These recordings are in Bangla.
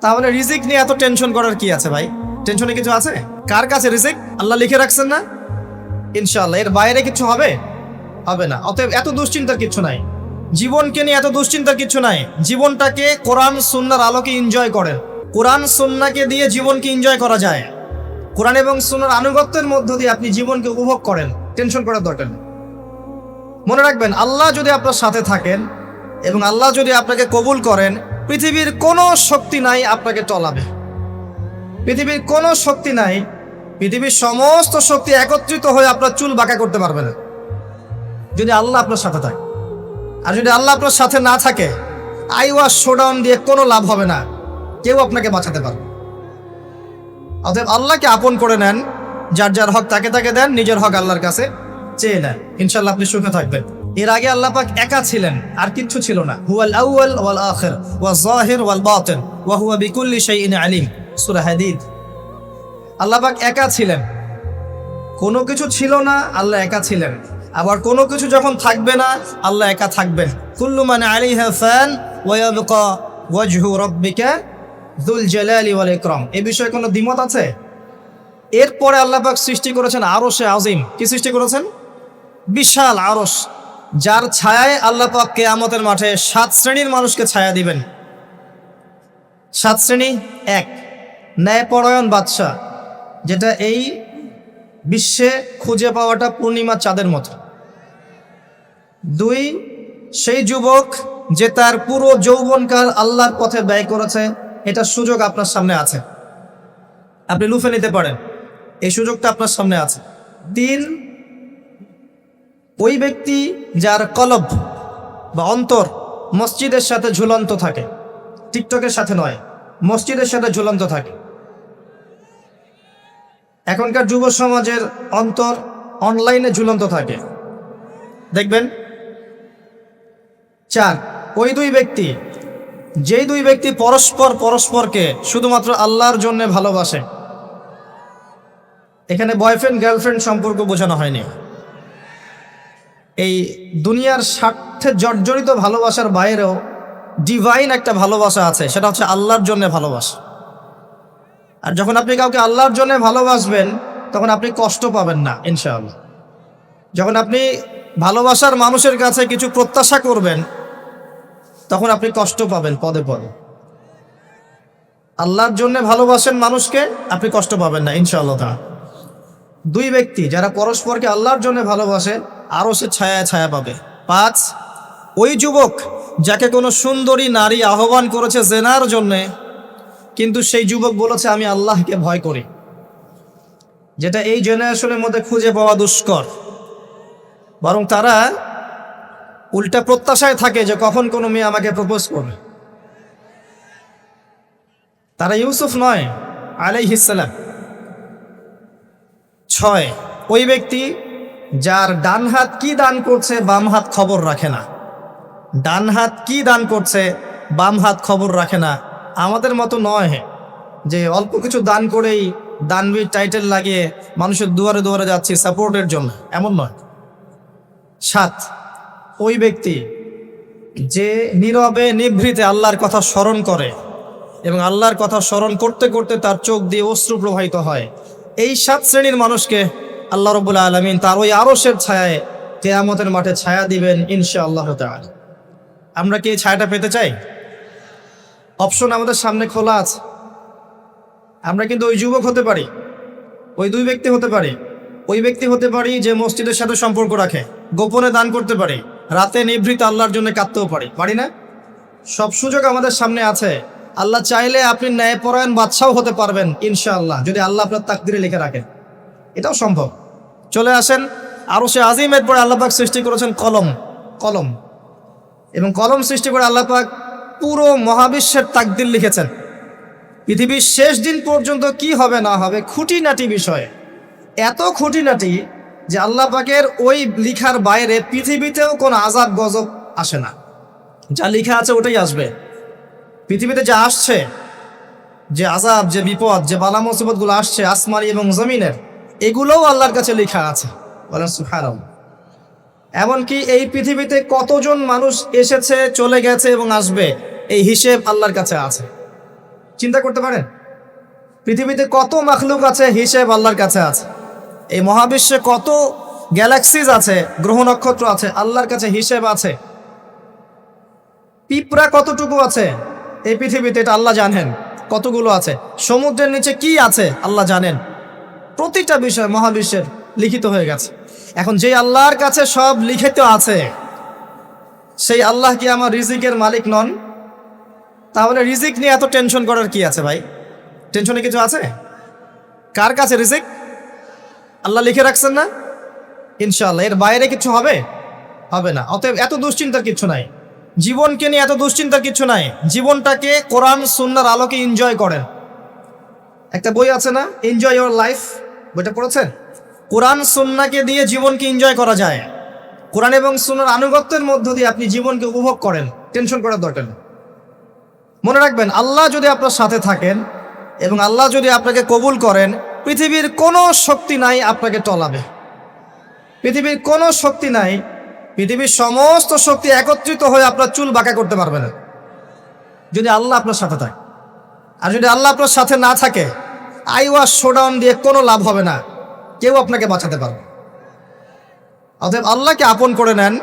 তাহলে রিজিক নিয়ে এত টেনশন করার কি আছে ভাই? টেনশনে কিছু আছে? কার কাছে রিজিক? আল্লাহ লিখে রাখছেন না? ইনশাআল্লাহ এর বাইরে কিছু হবে না। অতএব এত দুশ্চিন্তার কিছু নাই। জীবনকে নিয়ে এত দুশ্চিন্তার কিছু নাই। জীবনটাকে কোরআন সুন্নাহর আলোকে এনজয় করেন। কোরআন সুন্নাহকে দিয়ে জীবনকে এনজয় করা যায়। কোরআন এবং সুন্নাহর আনুগত্যের মধ্য দিয়ে আপনি জীবনকে উপভোগ করেন। টেনশন করার দরকার নেই। মনে রাখবেন, আল্লাহ যদি আপনার সাথে থাকেন এবং আল্লাহ যদি আপনাকে কবুল করেন, পৃথিবীর কোনো শক্তি নাই আপনাকে টলাবে। পৃথিবীর কোনো শক্তি নাই, পৃথিবীর সমস্ত শক্তি একত্রিত হয়ে আপনার চুল বাঁকা করতে পারবে না, যদি আল্লাহ আপনার সাথে থাকে। আর যদি আল্লাহ আপনার সাথে না থাকে, আইওয়াস শোডাউন দিয়ে কোনো লাভ হবে না, কেউ আপনাকে বাঁচাতে পারবে। অতএব আল্লাহকে আপন করে নেন, যার যার হক তাকে তাকে দেন, নিজের হক আল্লাহর কাছে চেয়ে নেন, ইনশাআল্লাহ আপনি সুখে থাকবেন। এর আগে আল্লাহ পাক একা ছিলেন, আর কিচ্ছু ছিল না। হুয়াল আউয়াল ওয়াল আখির ওয়াজ যাহির ওয়াল বাতিন ওয়া হুয়া বিকুল্লি শাইইন আলিম, সূরা হাদীদ। আল্লাহ পাক একা ছিলেন, কোনো কিছু ছিল না, আল্লাহ একা ছিলেন। আবার কোনো কিছু যখন থাকবে না, আল্লাহ একা থাকবেন। কুল্লু মান আলাইহা ফান ওয়া ইয়াবকা ওয়াজহু রাব্বিকা যুল জালালি ওয়াল ইকরাম। এই বিষয়ে কোনো দ্বিমত আছে? এরপরে আল্লাহ পাক সৃষ্টি করেছেন আরশে আজিম। কি সৃষ্টি করেছেন? বিশাল আরশ, যার ছায়ায় আল্লাহ পাক কিয়ামতের মাঠে 7 শ্রেণীর মানুষকে ছায়া দিবেন। 7 শ্রেণী: 1, ন্যায়পরায়ণ বাদশা, যেটা এই বিশ্বে খুঁজে পাওয়াটা পূর্ণিমা চাঁদের মতো। 2, সেই যুবক যে তার পুরো যৌবনকাল আল্লাহর পথে ব্যয় করেছে, এটা সুযোগ আপনার সামনে আছে, আপনি লুফে নিতে পারেন, এই সুযোগটা আপনার সামনে আছে। 3, ওই ব্যক্তি যার কলব বা অন্তর মসজিদের সাথে ঝুলন্ত থাকে, টিকটকের সাথে নয়, মসজিদের সাথে ঝুলন্ত থাকে। এখনকার যুব সমাজের অন্তর অনলাইনে ঝুলন্ত থাকে, দেখবেন। 4, ওই যেই দুই ব্যক্তি পরস্পরকে শুধুমাত্র আল্লাহর জন্য ভালোবাসে। এখানে বয়ফ্রেন্ড গার্লফ্রেন্ড সম্পর্ক বোঝানো হয়নি। এই দুনিয়ার স্বার্থে জর্জরিত ভালোবাসার বাইরেও ডিভাইন একটা ভালোবাসা আছে, সেটা হচ্ছে আল্লাহর জন্য ভালোবাসা। আর যখন আপনি কাউকে আল্লাহর জন্য ভালোবাসবেন, তখন আপনি কষ্ট পাবেন না ইনশাআল্লাহ। যখন আপনি ভালোবাসার মানুষের কাছে কিছু প্রত্যাশা করবেন, তখন আপনি কষ্ট পাবেন পদে পদে। আল্লাহর জন্য ভালোবাসেন মানুষকে, আপনি কষ্ট পাবেন না ইনশাআল্লাহ। 2 ব্যক্তি যারা পরস্পরকে আল্লাহর জন্য ভালোবাসে, আরও সে ছায়া পাবে। 5, ওই যুবক যাকে কোনো সুন্দরী নারী আহ্বান করেছে জেনার জন্যে, কিন্তু সেই যুবক বলেছে আমি আল্লাহকে ভয় করি, যেটা এই জেনারেশনের মধ্যে খুঁজে পাওয়া দুষ্কর। বরং তারা উল্টা প্রত্যাশায় থাকে যে কখন কোনো মেয়ে আমাকে প্রপোজ করবে। তারা ইউসুফ নয় আলাইহিস সালাম। 6, ওই ব্যক্তি যার ডান হাত কি দান করছে, বাম হাত খবর রাখে না। ডান হাত কি দান করছে, বাম হাত খবর রাখে না। আমাদের মতো নয় যে অল্প কিছু দান করেই দানবীর টাইটেল লাগিয়ে মানুষের দুয়ারে দুয়ারে যাচ্ছি সাপোর্টের জন্য, এমন নয়। 7, ওই ব্যক্তি যে নীরবে নিভৃতে আল্লাহর কথা স্মরণ করে এবং আল্লাহর কথা স্মরণ করতে করতে তার চোখ দিয়ে অশ্রু প্রবাহিত হয়। এই 7 শ্রেণীর মানুষকে আল্লাহ রাব্বুল আলামিন তার ওই আরশের ছায়ায় কিয়ামতের মাঠে ছায়া দিবেন ইনশাআল্লাহ তাআলা। আমরা কি এই ছায়াটা পেতে চাই? অপশন আমাদের সামনে খোলা আছে। আমরা কিন্তু ওই যুবক হতে পারি, ওই 2 ব্যক্তি হতে পারি, ওই ব্যক্তি হতে পারি যে মসজিদের সাথে সম্পর্ক রাখে, গোপনে দান করতে পারি, রাতে নিভৃত আল্লাহর জন্য কাঁদতেও পারি না? সব সুযোগ আমাদের সামনে আছে। আল্লাহ চাইলে আপনি ন্যায়পরায়ণ বাদশাও হতে পারবেন ইনশাআল্লাহ, যদি আল্লাহ আপনার তাকদিরে লিখে রাখেন, এটাও সম্ভব। চলে আসেন আরশে আজিমের পরে আল্লাহ পাক সৃষ্টি করেছেন কলম, এবং কলম সৃষ্টি করে আল্লাহ পাক পুরো মহাবিশ্বের তাকদির লিখেছেন। পৃথিবীর শেষ দিন পর্যন্ত কি হবে না হবে, খুঁটিনাটি বিষয়ে, এত খুঁটিনাটি যে আল্লাহ পাকের ওই লিখার বাইরে পৃথিবীতেও কোনো আযাব গজব আসে না। যা লিখা আছে ওটাই আসবে। পৃথিবীতে যা আসছে, যে আযাব, যে বিপদ, যে বালা মুসিবতগুলো আসছে আসমানি এবং জমিনের, এগুলোও আল্লাহর কাছে লেখা আছে। বলেন সুবহানাল্লাহ। এমনকি এই পৃথিবীতে কতজন মানুষ এসেছে, চলে গেছে এবং আসবে, এই হিসেব আল্লাহর কাছে আছে। চিন্তা করতে পারেন? পৃথিবীতে কত মাখলুক আছে, হিসেব আল্লাহর কাছে আছে। এই মহাবিশ্বে কত গ্যালাক্সিজ আছে, গ্রহ নক্ষত্র আছে, আল্লাহর কাছে হিসেব আছে। পিঁপড়া কতটুকু আছে এই পৃথিবীতে, এটা আল্লাহ জানেন কতগুলো আছে। সমুদ্রের নিচে কি আছে আল্লাহ জানেন। প্রতিটা বিষয় মহাবিশ্বের লিখিত হয়ে গেছে। এখন যে আল্লাহর কাছে সব লিখিত আছে, সেই আল্লাহ কি আমার রিজিকের মালিক নন? তাহলে রিজিক নিয়ে এত টেনশন করার কি আছে ভাই? টেনশনে কিছু আছে? কার কাছে রিজিক? আল্লাহ লিখে রাখছেন না? ইনশাআল্লাহ এর বাইরে কিছু হবে? হবে না। অতএব এত দুশ্চিন্তার কিছু নাই। জীবনকে নিয়ে এত দুশ্চিন্তার কিছু নাই। জীবনটাকে কোরআন সুন্নাহর আলোকে এনজয় করেন। একটা বই আছে না, এনজয় ইওর লাইফ, বইটা পড়েছেন? কোরআন সুন্নাহকে দিয়ে জীবনকে এনজয় করা যায়। কোরআন এবং সুন্নাহর আনুগত্যের মধ্য দিয়ে আপনি জীবনকে উপভোগ করেন। টেনশন করার দরকার নেই। মনে রাখবেন, আল্লাহ যদি আপনার সাথে থাকেন এবং আল্লাহ যদি আপনাকে কবুল করেন, পৃথিবীর কোনো শক্তি নাই আপনাকে টলাবে। পৃথিবীর কোনো শক্তি নাই, পৃথিবীর সমস্ত শক্তি একত্রিত হয়ে আপনার চুল বাঁকা করতে পারবে না, যদি আল্লাহ আপনার সাথে থাকে। আর যদি আল্লাহ আপনার সাথে না থাকে, আইওয়াশ শোডাউন দিয়ে কোনো লাভ হবে না, কেউ আপনাকে বাঁচাতে পারবে। অতএব আল্লাহকে আপন করে নেন,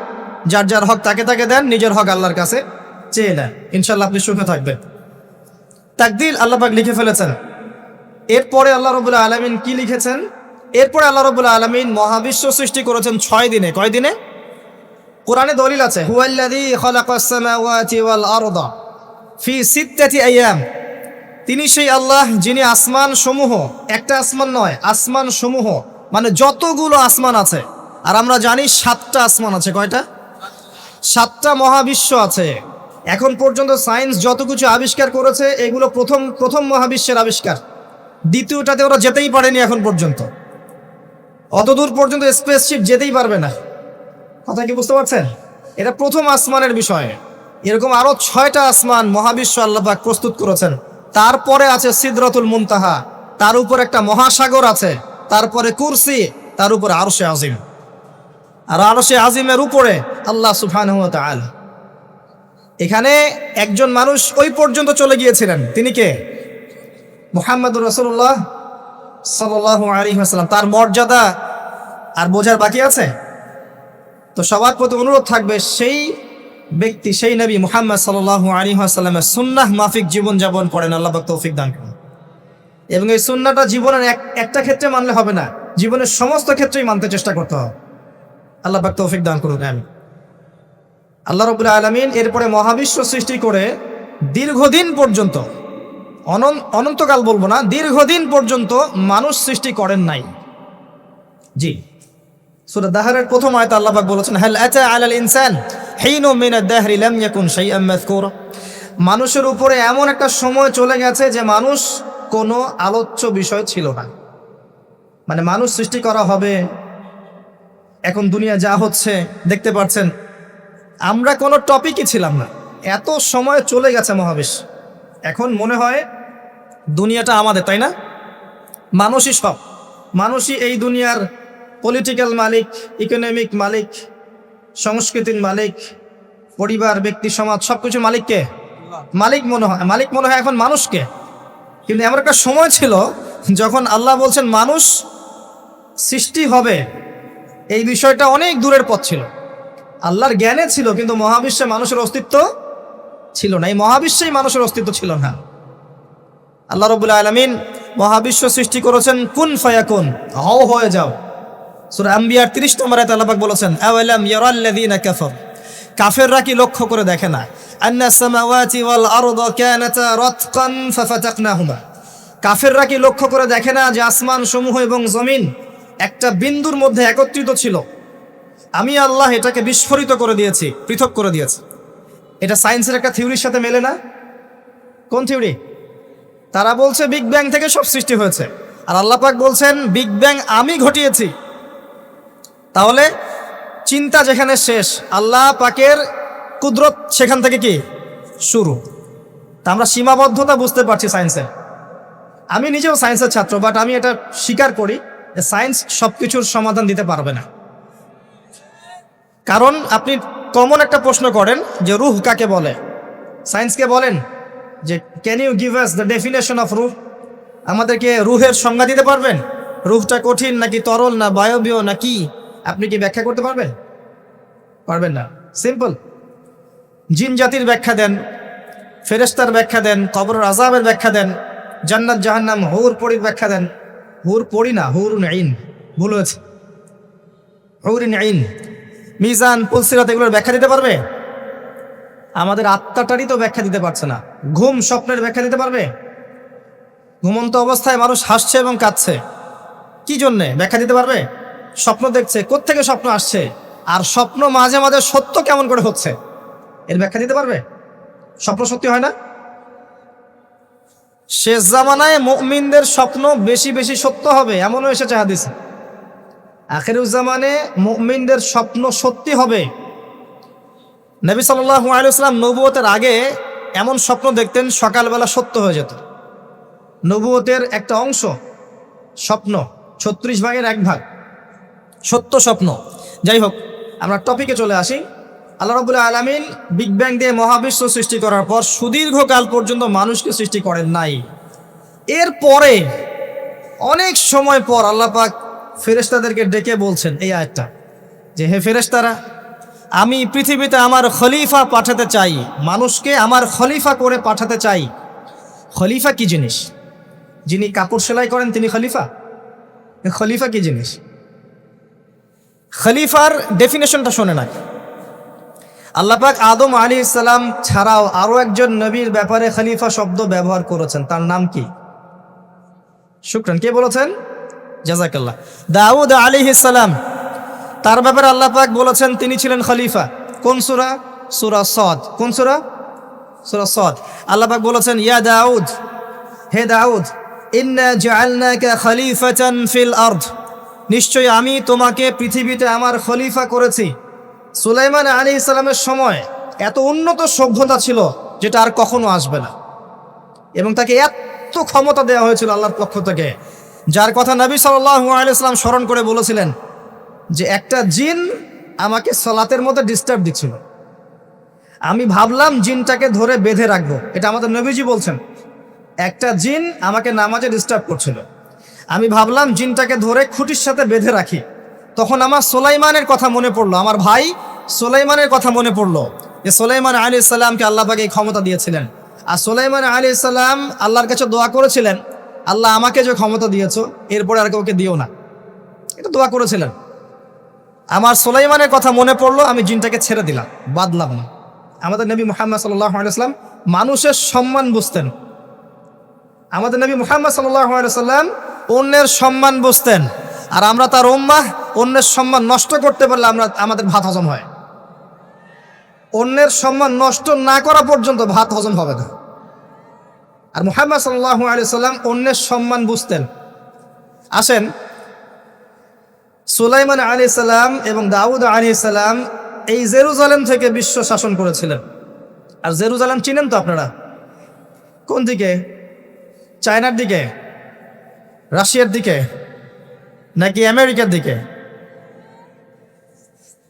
যার যার হক তাকে তাকে দেন, নিজের হক আল্লাহর কাছে চেয়ে নেন, ইনশাল্লাহ আপনি সুখে থাকবেন। তাকদীর আল্লাহ পাক লিখে ফেলেছেন। এরপরে আল্লাহ রাব্বুল আলামিন কি লিখেছেন? এরপরে আল্লাহ রাব্বুল আলামিন মহাবিশ্ব সৃষ্টি করেছেন 6 দিনে। কয় দিনে? কোরআনে দলিল আছে, হুয়াল্লাযী খালাকাস সামাওয়াতি ওয়াল আরদা ফি সিত্তাতি আইয়াম। তিনি সেই আল্লাহ যিনি আসমান সমূহ, একটা আসমান নয়, আসমান সমূহ মানে যতগুলো আসমান আছে। আর আমরা জানি 7টা আসমান আছে। কয়টা? 7টা মহাবিশ্ব আছে। এখন পর্যন্ত সায়েন্স যত কিছু আবিষ্কার করেছে, এগুলো প্রথম মহাবিশ্বের আবিষ্কার। দ্বিতীয়টাতে ওরা যেতেই পারেনি এখন পর্যন্ত। অতদূর পর্যন্ত স্পেসশিপ যেতেই পারবে না। কথা কি বুঝতে পারছেন? এটা প্রথম আসমানের বিষয়। এরকম আরো 6টা আসমান মহাবিশ্ব আল্লাহ পাক প্রস্তুত করেছেন। তারপরে আছে সিদরাতুল মুনতাহা, তার উপর একটা মহাসাগর আছে, তারপরে কুরসি, তার উপর আরশে আজিম। আর আরশে আজিমের উপরে আল্লাহ সুবহানাহু ওয়া তাআলা। এখানে একজন মানুষ ওই পর্যন্ত চলে গিয়েছিলেন। তিনি কে? মুহাম্মদুর রাসূলুল্লাহ সাল্লাল্লাহু আলাইহি ওয়াসাল্লাম। তার মর্যাদা আর বোঝার বাকি আছে? তো সবার প্রতি অনুরোধ থাকবে, সেই ব্যক্তি, সেই নবী মুহাম্মদ সাল্লাল্লাহু আলাইহি ওয়াসাল্লামের সুন্নাহ মাফিক জীবনযাপন করেন। আল্লাহ পাক তৌফিক দান করুন। এবং এই সুন্নাহটা জীবনের একটা ক্ষেত্রে মানলে হবে না, জীবনের সমস্ত ক্ষেত্রেই মানতে চেষ্টা করতে হবে। আল্লাহ পাক তৌফিক দান করুন। আমিন। আল্লাহ রাব্বুল আলামিন এরপরে মহাবিশ্ব সৃষ্টি করে দীর্ঘদিন পর্যন্ত, অনন্তকাল বলবো না, দীর্ঘদিন পর্যন্ত মানুষ সৃষ্টি করেন নাই। জি, সূরা দাহরের প্রথম আয়াতে আল্লাহ পাক বলেছেন, হাল আতা আলাল ইনসান হিনুম মিনাদ দাহরি লাম ইয়াকুন শাইআম মাযকুরা। মানুষের উপরে এমন একটা সময় চলে গেছে যে মানুষ কোনো আলোচ্য বিষয় ছিল না। মানে মানুষ সৃষ্টি করা হবে, এখন দুনিয়া যা হচ্ছে দেখতে পাচ্ছেন, আমরা কোনো টপিকই ছিলাম না। এত সময় চলে গেছে মহাবিশ্ব। এখন মনে হয় দুনিয়াটা আমাদের, তাই না? মানুষই সব, মানুষই এই দুনিয়ার পলিটিক্যাল মালিক, ইকোনমিক মালিক, সংস্কৃতির মালিক, পরিবার, ব্যক্তি, সমাজ, সবকিছুর মালিককে মালিক মনে হয় এখন মানুষকে। কিন্তু এমন একটা সময় ছিল যখন আল্লাহ বলছেন মানুষ সৃষ্টি হবে, এই বিষয়টা অনেক দূরের পথ ছিল। আল্লাহর জ্ঞানে ছিল, কিন্তু মহাবিশ্বে মানুষের অস্তিত্ব ছিল না। এই মহাবিশ্বেই মানুষের অস্তিত্ব ছিল না। আল্লাহ রাব্বুল আলামিন মহাবিশ্ব সৃষ্টি করেছেন কুন ফায়াকুন, হও হয়ে যাও। সূরা আম্বিয়ার 30 নম্বর আয়াতে আল্লাহ পাক বলেছেন, আওয়ালাম ইয়ারাল্লাযীনা কাফার, কাফেররা কি লক্ষ্য করে দেখে না, আন্না সামাওয়াতি ওয়াল আরদা কানাতা রাতকান ফাফাতাকনাহুমা, কাফেররা কি লক্ষ্য করে দেখে না যে আসমান সমূহ এবং জমিন একটা বিন্দুর মধ্যে একত্রিত ছিল, আমি আল্লাহ এটাকে বিস্ফোরিত করে দিয়েছি, পৃথক করে দিয়েছি। এটা সায়েন্সের একটা থিওরির সাথে মেলে না? কোন থিওরি? তারা বলছে বিগ ব্যাং থেকে সব সৃষ্টি হয়েছে, আর আল্লাহ পাক বলছেন বিগ ব্যাং আমি ঘটিয়েছি। তাহলে চিন্তা যেখানে শেষ, আল্লাহ পাকের কুদরত সেখান থেকে কি শুরু। তা আমরা সীমাবদ্ধতা বুঝতে পারছি সায়েন্সের। আমি নিজেও সায়েন্সের ছাত্র, বাট আমি এটা স্বীকার করি যে সায়েন্স সব কিছুর সমাধান দিতে পারবে না। কারণ আপনি কমন একটা প্রশ্ন করেন যে রুহ কাকে বলে, সায়েন্সকে বলেন যে can you give us the definition of রুহ? আমাদেরকে রুহের সংজ্ঞা দিতে পারবেন? রুহটা কঠিন নাকি তরল না বায়বীয় না কি? আপনি কি ব্যাখ্যা করতে পারবেন? পারবেন না। সিম্পল। জিন জাতির ব্যাখ্যা দেন, ফেরেশতার ব্যাখ্যা দেন, কবরের আযাবের ব্যাখ্যা দেন, জান্নাত জাহান্নাম হুর পরির ব্যাখ্যা দেন। হুর পরি না, হুরুন আইন, ভুল হয়েছে, হুরুন আইন। মিজান, পুলসিরাত এগুলোর ব্যাখ্যা দিতে পারবে? আমাদের আত্মাটারই তো ব্যাখ্যা দিতে পারছে না। ঘুম, স্বপ্নের ব্যাখ্যা দিতে পারবে? ঘুমন্ত অবস্থায় মানুষ হাসছে এবং কাঁদছে, কি জন্যে? ব্যাখ্যা দিতে পারবে? স্বপ্ন দেখছে, কোত্থেকে স্বপ্ন আসছে, আর স্বপ্ন মাঝে মাঝে সত্য কেমন করে হচ্ছে, এর ব্যাখ্যা দিতে পারবে? স্বপ্ন সত্যি হয় না? শেষ জামানায় মুমিনদের স্বপ্ন বেশি বেশি সত্য হবে এমনও এসেছে হাদিসে। আখিরুজ্জামানে মুমিনদের স্বপ্ন সত্যি হবে। নবী সাল্লাল্লাহু আলাইহি ওয়াসাল্লাম নবুয়তের আগে এমন স্বপ্ন দেখতেন সকালবেলা সত্য হয়ে যেত। নবুয়তের একটা অংশ স্বপ্ন, 36 ভাগের 1 ভাগ সত্য স্বপ্ন। যাই হোক, আমরা টপিকে চলে আসি। আল্লাহ রাব্বুল আলামিন বিগ ব্যাং দিয়ে মহাবিশ্ব সৃষ্টি করার পর সুদীর্ঘকাল পর্যন্ত মানুষকে সৃষ্টি করেন নাই। এরপরে অনেক সময় পর আল্লাহ পাক ফেরেশতাদেরকে ডেকে বলছেন এই আয়াতটা, যে হে ফেরেশতারা, আমি পৃথিবীতে আমার খলিফা পাঠাতে চাই, মানুষকে আমার খলিফা করে পাঠাতে চাই। খলিফা কি জিনিস? যিনি কাপড় সেলাই করেন তিনি খলিফা? খলিফা কি জিনিস? খলিফার ডেফিনেশনটা শোনে না। আল্লাহ পাক আদম আলাইহিস সালাম ছাড়াও আরো একজন নবীর ব্যাপারে খলিফা শব্দ ব্যবহার করেছেন, তার নাম কি? শুকরান, কে বলেছেন? জাযাকাল্লাহ। দাউদ আলাইহিস সালাম, তার ব্যাপারে আল্লাহ পাক বলেছেন তিনি ছিলেন খলিফা। কোন সূরা? সূরা সাদ। কোন সূরা? সূরা সাদ। আল্লাহ পাক বলেছেন ইয়া দাউদ, হে দাউদ, ইন্না জাআলনাকা খলিফাতান ফিল আরদ, নিশ্চয়ই আমি তোমাকে পৃথিবীতে আমার খলিফা করেছি। সুলাইমান আলাইহিস সালামের সময় এত উন্নত সভ্যতা ছিল যেটা আর কখনো আসবে না, এবং তাকে এত ক্ষমতা দেওয়া হয়েছিল আল্লাহর পক্ষ থেকে, যার কথা নবী সাল্লাল্লাহু আলাইহি ওয়াসাল্লাম স্মরণ করে বলেছিলেন যে একটা জিন আমাকে সালাতের মধ্যে ডিস্টার্ব দিচ্ছিল, আমি ভাবলাম জিনটাকে ধরে বেঁধে রাখবো। এটা আমাদের নবীজি বলছেন, একটা জিন আমাকে নামাজে ডিস্টার্ব করছিল, আমি ভাবলাম জিনটাকে ধরে খুঁটির সাথে বেঁধে রাখি। তখন আমার সুলাইমানের কথা মনে পড়লো, আমার ভাই সুলাইমানের কথা মনে পড়লো যে সুলাইমান আলাইহিস সালামকে আল্লাহ পাক এই ক্ষমতা দিয়েছিলেন। আর সুলাইমান আলাইহিস সালাম আল্লাহর কাছে দোয়া করেছিলেন, আল্লাহ আমাকে যে ক্ষমতা দিয়েছো এরপরে আর কাউকে দিও না, এটা দোয়া করেছিলেন। আমার সুলাইমানের কথা মনে পড়লো, আমি জিনটাকে ছেড়ে দিলাম, বাদলাম না। আমাদের নবী মুহাম্মদ সাল্লাল্লাহু আলাইহি ওয়াসাল্লাম মানুষের সম্মান বুঝতেন। আমাদের নবী মুহাম্মদ সাল্লাল্লাহু আলাইহি ওয়াসাল্লাম অন্যের সম্মান বুঝতেন, আর আমরা তার উম্মাহ, অন্যের সম্মান নষ্ট করতে পারলে আমাদের ভাত হজম হয়। অন্যের সম্মান নষ্ট না করা পর্যন্ত ভাত হজম হবে না। আর মুহাম্মদ সাল্লাল্লাহু আলাইহি ওয়াসাল্লাম অন্যের সম্মান বুঝতেন। আসেন, সুলাইমান আলাইহিস সালাম এবং দাউদ আলাইহিস সালাম এই জেরুজালেম থেকে বিশ্ব শাসন করেছিলেন। আর জেরুজালেম চিনেন তো আপনারা? কোন দিকে? চায়নার দিকে, রাশিয়ার দিকে, নাকি আমেরিকার দিকে?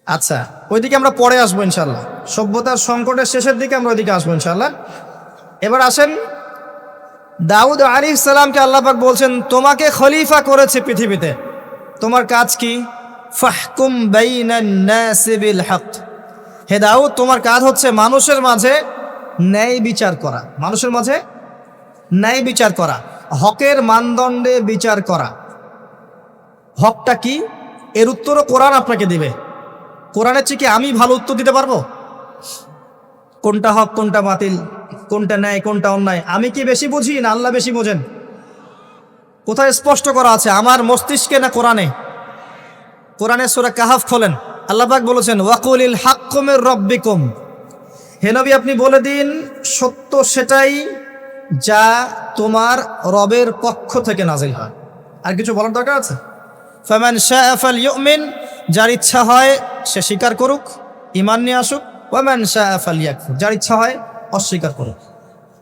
আচ্ছা, ওইদিকে আমরা পরে আসবো ইনশাল্লাহ। সভ্যতার সংকটের শেষের দিকে আমরা ওইদিকে আসবো ইনশাল্লাহ। এবার আসেন, দাউদ আলাইহিস সালামকে আল্লাহ পাক বলছেন তোমাকে খলিফা করেছে পৃথিবীতে, তোমার কাজ কি? ফাহকুম বাইনান নাসি বিল হক, হে দাউদ তোমার কাজ হচ্ছে মানুষের মাঝে ন্যায় বিচার করা, মানুষের মাঝে ন্যায় বিচার করা, হকের মানদণ্ডে বিচার করা। হকটা কি? এর উত্তরও কোরআন আপনাকে দিবে। কোরআনের চেয়ে কি আমি ভালো উত্তর দিতে পারবো? কোনটা হক, কোনটা বাতিল, কোনটা ন্যায়, কোনটা অন্যায়, আমি কি বেশি বুঝি না আল্লাহ বেশি বোঝেন? কোথায় স্পষ্ট করা আছে, আমার মস্তিষ্কে না কোরআনে? কোরআনের সূরা কাহাফ খোলেন, আল্লাহ পাক বলেছেন ওয়াকুলিল হাক্কু মির রাব্বিকুম, হে নবী আপনি বলে দিন সত্য সেটাই যা তোমার রবের পক্ষ থেকে নাজিল হয়। আর কিছু বলার দরকার আছে? ফামান শাআ ফালইউমিন, যার ইচ্ছা হয় সে স্বীকার করুক, ঈমান নিয়ে আসুক। ওয়ামান শাআ ফালইয়াকফুর, যার ইচ্ছা হয় অস্বীকার করুক।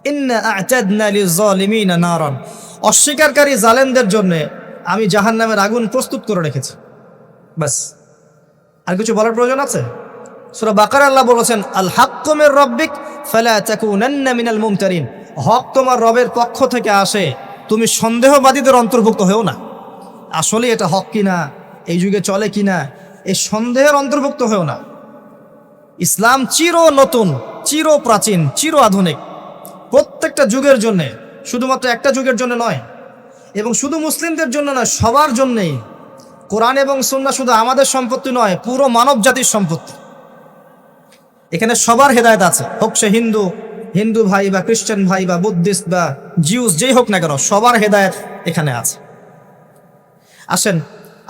ইন্না আ'তাদনা লিয-যালিমিনা নারান, অস্বীকারী জালেমদের জন্য আমি জাহান্নামের আগুন প্রস্তুত করে রেখেছি। বাস, আর কিছু বলার প্রয়োজন আছে? সূরা বাকারা আল্লাহ বলেছেন আল হাক্কু মির রাব্বিক ফালা তাকুনান্না মিনাল মুমতারিন, হক তোমার রবের পক্ষ থেকে আসে, তুমি সন্দেহবাদীদের অন্তর্ভুক্ত হয়েও না। আসলে এটা হক কিনা, এই যুগে চলে কিনা, এই সন্দেহের অন্তর্ভুক্ত হয়েও না। ইসলাম চির নতুন, চির প্রাচীন, চির আধুনিক, প্রত্যেকটা যুগের জন্যে, শুধুমাত্র একটা যুগের জন্য নয়, এবং শুধু মুসলিমদের জন্য নয়, সবার জন্যেই। কোরআন এবং সুন্নাহ শুধু আমাদের সম্পত্তি নয়, পুরো মানব জাতির সম্পত্তি। এখানে সবার হেদায়েত আছে, হোক সে হিন্দু হিন্দু ভাই বা খ্রিস্টান ভাই বা বুদ্ধিস্ট বা জিউস, যেই হোক না কেন, সবার হেদায়েত এখানে আছে। আসেন,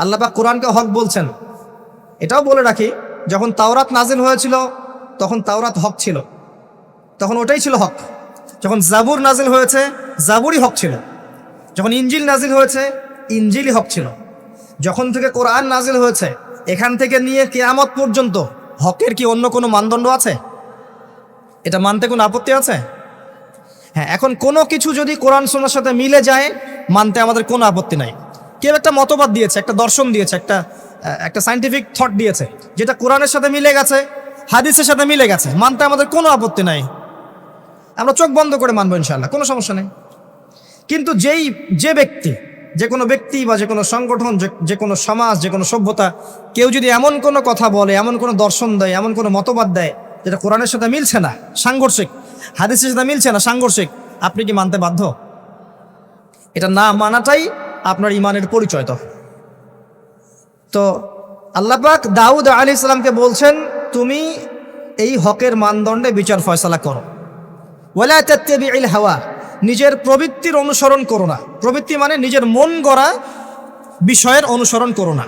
আল্লাহ পাক কোরআনকে হক বলছেন। এটাও বলে রাখি, যখন তাওরাত নাজিল হয়েছিল তখন তাওরাত হক ছিল, তখন ওটাই ছিল হক। যখন জাবুর নাজিল হয়েছে, জাবুরই হক ছিল। যখন ইঞ্জিল নাজিল হয়েছে, ইঞ্জিলই হক ছিল। যখন থেকে কোরআন নাজিল হয়েছে, এখান থেকে নিয়ে কিয়ামত পর্যন্ত হকের কি অন্য কোনো মানদণ্ড আছে? এটা মানতে কোনো আপত্তি আছে? হ্যাঁ, এখন কোনো কিছু যদি কোরআন সুন্নাহর সাথে মিলে যায়, মানতে আমাদের কোনো আপত্তি নাই। কেউ একটা মতবাদ দিয়েছে, একটা দর্শন দিয়েছে, একটা সায়েন্টিফিক থট দিয়েছে, যেটা কোরআনের সাথে মিলে গেছে, হাদিসের সাথে মিলে গেছে, মানতে আমাদের কোনো আপত্তি নাই। আমরা চোখ বন্ধ করে মানবো ইনশাআল্লাহ, কোনো সমস্যা নেই। কিন্তু যে কোনো ব্যক্তি বা যে কোনো সংগঠন, যে কোনো সমাজ, যে কোনো সভ্যতা, কেউ যদি এমন কোনো কথা বলে, এমন কোনো দর্শন দেয়, এমন কোনো মতবাদ দেয় যেটা কোরআনের সাথে মিলছে না, সাংঘর্ষিক, হাদিসের সাথে মিলছে না, সাংঘর্ষিক, আপনি কি মানতে বাধ্য? এটা না মানাটাই আপনার ইমানের পরিচয়। তো আল্লাহ পাক দাউদ আলাইহিস সালামকে বলছেন, তুমি এই হকের মানদণ্ডে বিচার ফয়সালা করো। ওয়ালা তাত্তাবিউল হাওয়া, নিজের প্রবৃত্তির অনুসরণ করো না। প্রবৃত্তি মানে নিজের মন গড়া বিষয়ের অনুসরণ করো না।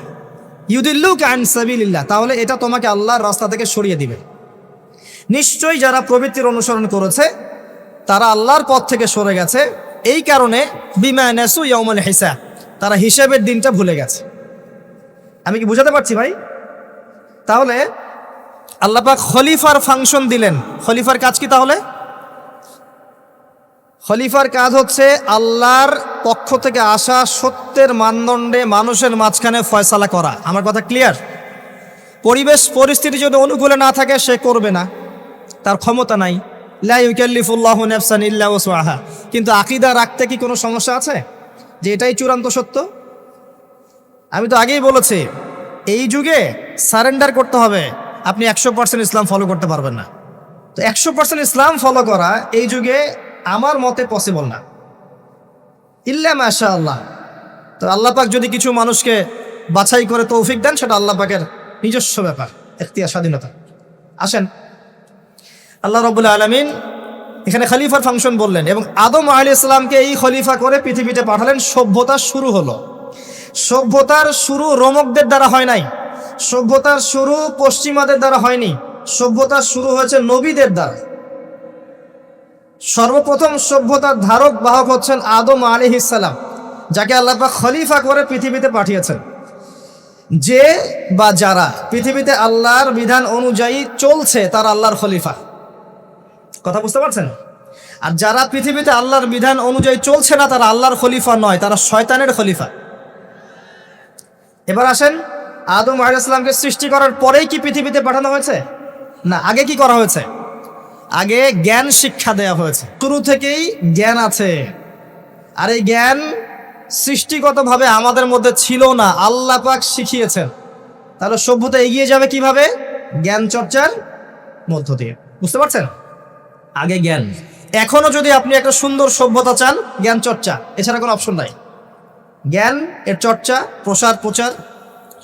ইউদিল্লুকা আন সাবিলিল্লাহ, তাহলে এটা তোমাকে আল্লাহর রাস্তা থেকে সরিয়ে দিবে। নিশ্চয়ই যারা প্রবৃত্তির অনুসরণ করেছে তারা আল্লাহর পথ থেকে সরে গেছে। এই কারণে বিমা নাসু ইয়াউমুল হিসাব, তারা হিসাবের দিনটা ভুলে গেছে। আমি কি বুঝাতে পারছি ভাই? তাহলে আল্লাহ পাক খলিফার ফাংশন দিলেন। খলিফার কাজ কি তাহলে? খলিফার কাজ হচ্ছে আল্লাহর পক্ষ থেকে আসা সত্যের মানদণ্ডে মানুষের মাঝখানে ফয়সালা করা। আমার কথা ক্লিয়ার? পরিবেশ পরিস্থিতি যদি অনুকূলে না থাকে, সে করবে না, তার ক্ষমতা নাই। লা ইউকাল্লিফুল্লাহু নাফসান ইল্লা ওয়াসআহা। কিন্তু আকীদা রাখতে কি কোনো সমস্যা আছে যে এটাই চূড়ান্ত সত্য? আমি তো আগেই বলেছি, এই যুগে সারেন্ডার করতে হবে। আপনি 100% ইসলাম ফলো করতে পারবেন না। তো 100% ইসলাম ফলো করা এই যুগে আমার মতে পসিবল না, ইল্লা মাশাআল্লাহ। তো আল্লাহ পাক যদি কিছু মানুষকে বাছাই করে তৌফিক দেন, সেটা আল্লাহ পাকের নিজস্ব ব্যাপার, এখতিয়ার, স্বাধীনতা। আসেন, আল্লাহ রাব্বুল আলামিন এখানে খলিফার ফাংশন বললেন, এবং আদম আলাইহিস সালামকে এই খলিফা করে পৃথিবীতে পাঠালেন। সভ্যতার শুরু হলো। সভ্যতার শুরু রোমকদের দ্বারা হয় নাই, সভ্যতার শুরু পশ্চিমাদের দ্বারা হয়নি, সভ্যতার শুরু হয়েছে নবীদের দ্বারা। সর্বপ্রথম সভ্যতার ধারক বাহক হচ্ছেন আদম আলাইহিস সালাম, যাকে আল্লাহ পাক খলিফা করে পৃথিবীতে পাঠিয়েছেন। যে বা যারা পৃথিবীতে আল্লাহর বিধান অনুযায়ী চলছে, তারা আল্লাহর খলিফা। কথা বুঝতে পারছেন? আর যারা পৃথিবীতে আল্লাহর বিধান অনুযায়ী চলছে না, তারা আল্লাহর খলিফা নয়, তারা শয়তানের খলিফা। এবার আসেন, আদম আলাইহিস সালামকে সৃষ্টি করার পরেই কি পৃথিবীতে পাঠানো হয়েছে? না, আগে কি করা হয়েছে? আগে জ্ঞান শিক্ষা দেওয়া হয়েছে। শুরু থেকেই জ্ঞান আছে, আর এই জ্ঞান সৃষ্টিগতভাবে আমাদের মধ্যে ছিল না, আল্লাহ পাক শিখিয়েছেন। তাহলে সভ্যতা এগিয়ে যাবে কিভাবে? জ্ঞান চর্চার মধ্য দিয়ে। বুঝতে পারছেন? আগে জ্ঞান। এখনো যদি আপনি একটা সুন্দর সভ্যতা চান, জ্ঞান চর্চা, এছাড়া কোনো অপশন নাই। জ্ঞান এর চর্চা, প্রচার,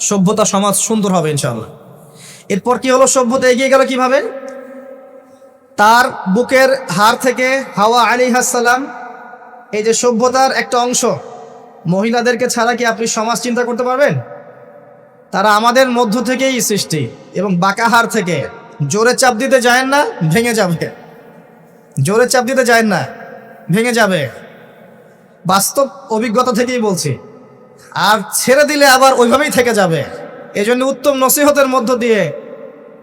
সভ্যতা, সমাজ সুন্দর হবে ইনশাআল্লাহ। এরপর কি হলো? সভ্যতা এগিয়ে গেল কিভাবে? তার বুকের হাড় থেকে হাওয়া আলাইহিস সালাম, এই যে সভ্যতার একটা অংশ, মহিলাদেরকে ছাড়া কি আপনি সমাজ চিন্তা করতে পারবেন? তারা আমাদের মধ্য থেকেই সৃষ্টি, এবং বাঁকা হাড় থেকে। জোরে চাপ দিতে যায় না, ভেঙে যাবে। জোরে চাপ দিতে যায় না, ভেঙে যাবে। বাস্তব অভিজ্ঞতা থেকেই বলছি। আর ছেড়ে দিলে আবার ওইভাবেই থেকে যাবে। এই জন্য উত্তম নসিহতের মধ্য দিয়ে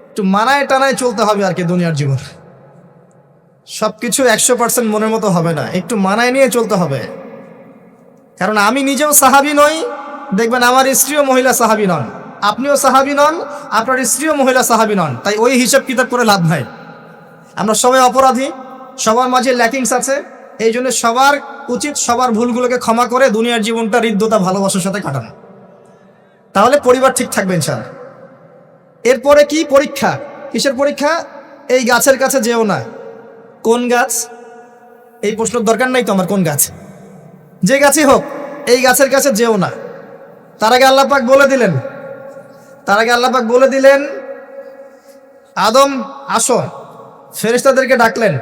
একটু মানায় টানায় চলতে হবে আর কি। দুনিয়ার জীবন সবকিছু 100% মনের মতো হবে না, একটু মানায় নিয়ে চলতে হবে। কারণ আমি নিজেও সাহাবী নই, দেখবেন আমার স্ত্রীও মহিলা সাহাবী নন, আপনিও সাহাবী নন, আপনার স্ত্রীও মহিলা সাহাবী নন। তাই ওই হিসাব কিতাব করে লাভ নাই। আমরা সবাই অপরাধী, সবার মাঝে ল্যাকিংস আছে। এই জন্য সবার উচিত সবার ভুলগুলোকে ক্ষমা করে দুনিয়ার জীবনটা হৃদ্যতা ভালোবাসার সাথে কাটানো, তাহলে পরিবার ঠিক থাকবে ইনশাআল্লাহ। এরপরে কি পরীক্ষা? কিসের পরীক্ষা? এই গাছের কাছে যেও না। কোন গাছ? এই প্রশ্নের দরকার নাই তো আমার, কোন গাছ? যে গাছই হোক, এই গাছের কাছে যেও না। তার আগে আল্লাহ পাক বলে দিলেন আদম আসো। ফেরেশতাদেরকে ডাকলেন,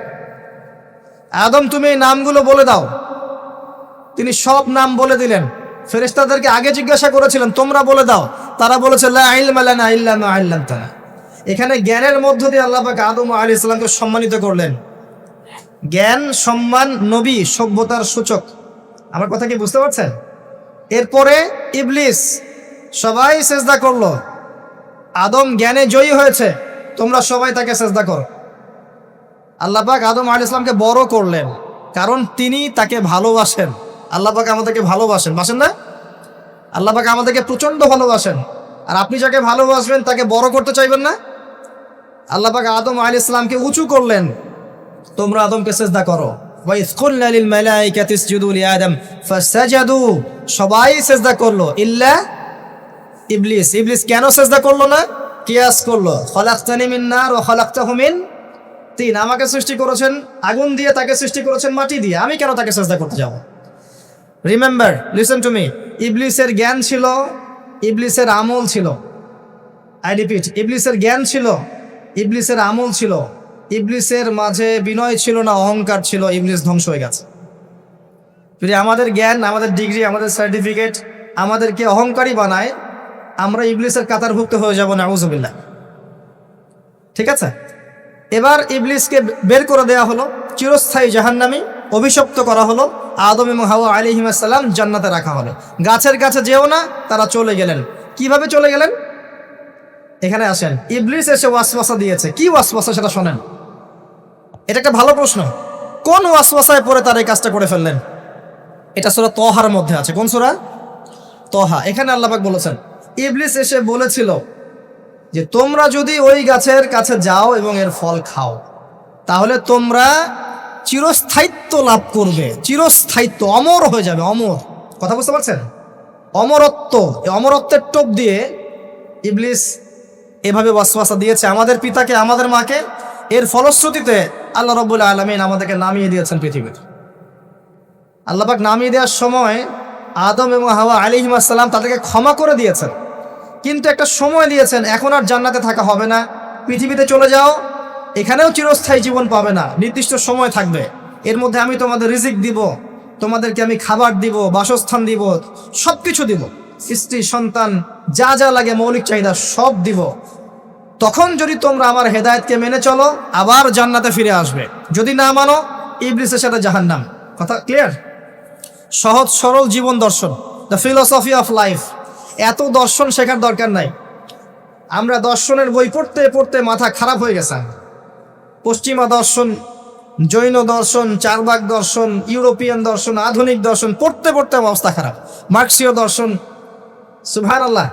আদম তুমি এই নামগুলো বলে দাও। তিনি সব নাম বলে দিলেন। ফেরেশতাদেরকে আগে জিজ্ঞাসা করেছিলেন তোমরা বলে দাও, তারা বলেছে লা ইলমা লানা ইল্লা মা আল্লামতানা। এখানে জ্ঞানের মধ্য দিয়ে আল্লাহ পাক আদম আলাইহিস সালামকে সম্মানিত করলেন। জ্ঞান, সম্মান, নবী, সভ্যতার সূচক। আমার কথা কি বুঝতে পারছেন? এরপরে ইবলিস, সবাই সেজদা করলো। আদম জ্ঞানে জয়ী হয়েছে, তোমরা সবাই তাকে সেজদা করো। আল্লাহ পাক আদম আলাইহিস সালামকে বড় করলেন, কারণ তিনি তাকে ভালোবাসেন। আল্লাহ পাক আমাদেরকে ভালোবাসেন, বাসেন না? আল্লাহ পাক আমাদেরকে প্রচন্ড ভালোবাসেন। আর আপনি যাকে ভালোবাসবেন তাকে বড় করতে চাইবেন না? আল্লাহ পাক আদম আলাইহিস সালামকে উঁচু করলেন, তোমরা আদমকে সেজদা করো। ওয়া ইয কুলনা লিল মালাইকাতি ইসজুদু লিআদম ফাসাজাদু, সবাই সেজদা করলো ইল্লা ইবলিস। ইবলিস কেন সেজদা করলো না? কিয়াস করলো, খলাকতানি মিন নার ওয়া খলাকতাহু মিন তিন। আমাকে সৃষ্টি করেছেন আগুন দিয়ে, তাকে সৃষ্টি করেছেন মাটি দিয়ে, আমি কেন তাকে সেজদা করতে যাব? রিমেম্বার, লিসেন টু মি, ইবলিসের জ্ঞান ছিল, ইবলিসের আমল ছিল। আই রিপিট, ইবলিসের জ্ঞান ছিল, ইবলিসের আমল ছিল। ইবলিসের মাঝে বিনয় ছিল না, অহংকার ছিল। ইবলিস ধ্বংস হয়ে গেছে। যদি আমাদের জ্ঞান, আমাদের ডিগ্রি, আমাদের সার্টিফিকেট আমাদেরকে অহংকারী বানায়, আমরা ইবলিসের কাতারভুক্ত হয়ে যাব, নাউযুবিল্লাহ। ঠিক আছে? এবার ইবলিসকে বের করে দেওয়া হলো, চিরস্থায়ী জাহান্নামী অভিশপ্ত করা হলো। আদম এবং হাওয়া আলাইহিস সালাম জান্নাতে রাখা হলো। গাছের কাছে যেও না, তারা চলে গেলেন। কিভাবে চলে গেলেন? এখানে আসেন। ইবলিস এসে ওয়াসওয়াসা দিয়েছে। কি ওয়াসওয়াসা সেটা শোনেন। এটা একটা ভালো প্রশ্ন। কোন ওয়াসওয়াসায় পড়ে তারা এই কাজটা করে ফেললেন? এটা সূরা তহার মধ্যে আছে। কোন সূরা? তহা। এখানে আল্লাহ পাক বলেছেন, ইবলিস এসে বলেছিল যে তোমরা যদি ওই গাছের কাছে যাও এবং এর ফল খাও, তাহলে তোমরা চিরস্থায়িত্ব লাভ করবে। চিরস্থায়িত্ব, অমর হয়ে যাবে, অমর। কথা বুঝতে পারছেন? অমরত্ব। এই অমরত্বের টোপ দিয়ে ইবলিস এভাবে ওয়াসওয়াসা দিয়েছে আমাদের পিতাকে, আমাদের মাকে। এর ফলশ্রুতিতে আল্লাহ রাব্বুল আলামিন আমাদেরকে নামিয়ে দিয়েছেন পৃথিবীতে। আল্লাহ পাক নামিয়ে দেওয়ার সময় আদম এবং হাওয়া আলাইহিস সালাম তাদেরকে ক্ষমা করে দিয়েছেন, কিন্তু একটা সময় দিয়েছেন, এখন আর জান্নাতে থাকা হবে না, পৃথিবীতে চলে যাও। এখানেও চিরস্থায়ী জীবন পাবে না, নির্দিষ্ট সময় থাকবে। এর মধ্যে আমি তোমাদের রিজিক দিব, তোমাদেরকে আমি খাবার দিব, বাসস্থান দিব, সব কিছু দিব, স্ত্রী সন্তান যা যা লাগে মৌলিক চাহিদা সব দিব। তখন যদি তোমরা আমার হেদায়েতকে মেনে চলো, আবার জান্নাতে ফিরে আসবে। যদি না মানো, ইবলিসের সাথে জাহান্নাম। কথা ক্লিয়ার? সহজ সরল জীবন দর্শন, দ্য ফিলোসফি অফ লাইফ। এত দর্শন শেখার দরকার নাই। আমরা দর্শনের বই পড়তে পড়তে মাথা খারাপ হয়ে গেছে। পশ্চিমা দর্শন, জৈন দর্শন, চারবাক দর্শন, ইউরোপিয়ান দর্শন, আধুনিক দর্শন পড়তে পড়তে অবস্থা খারাপ। মার্কসীয় দর্শন। সুবহানাল্লাহ,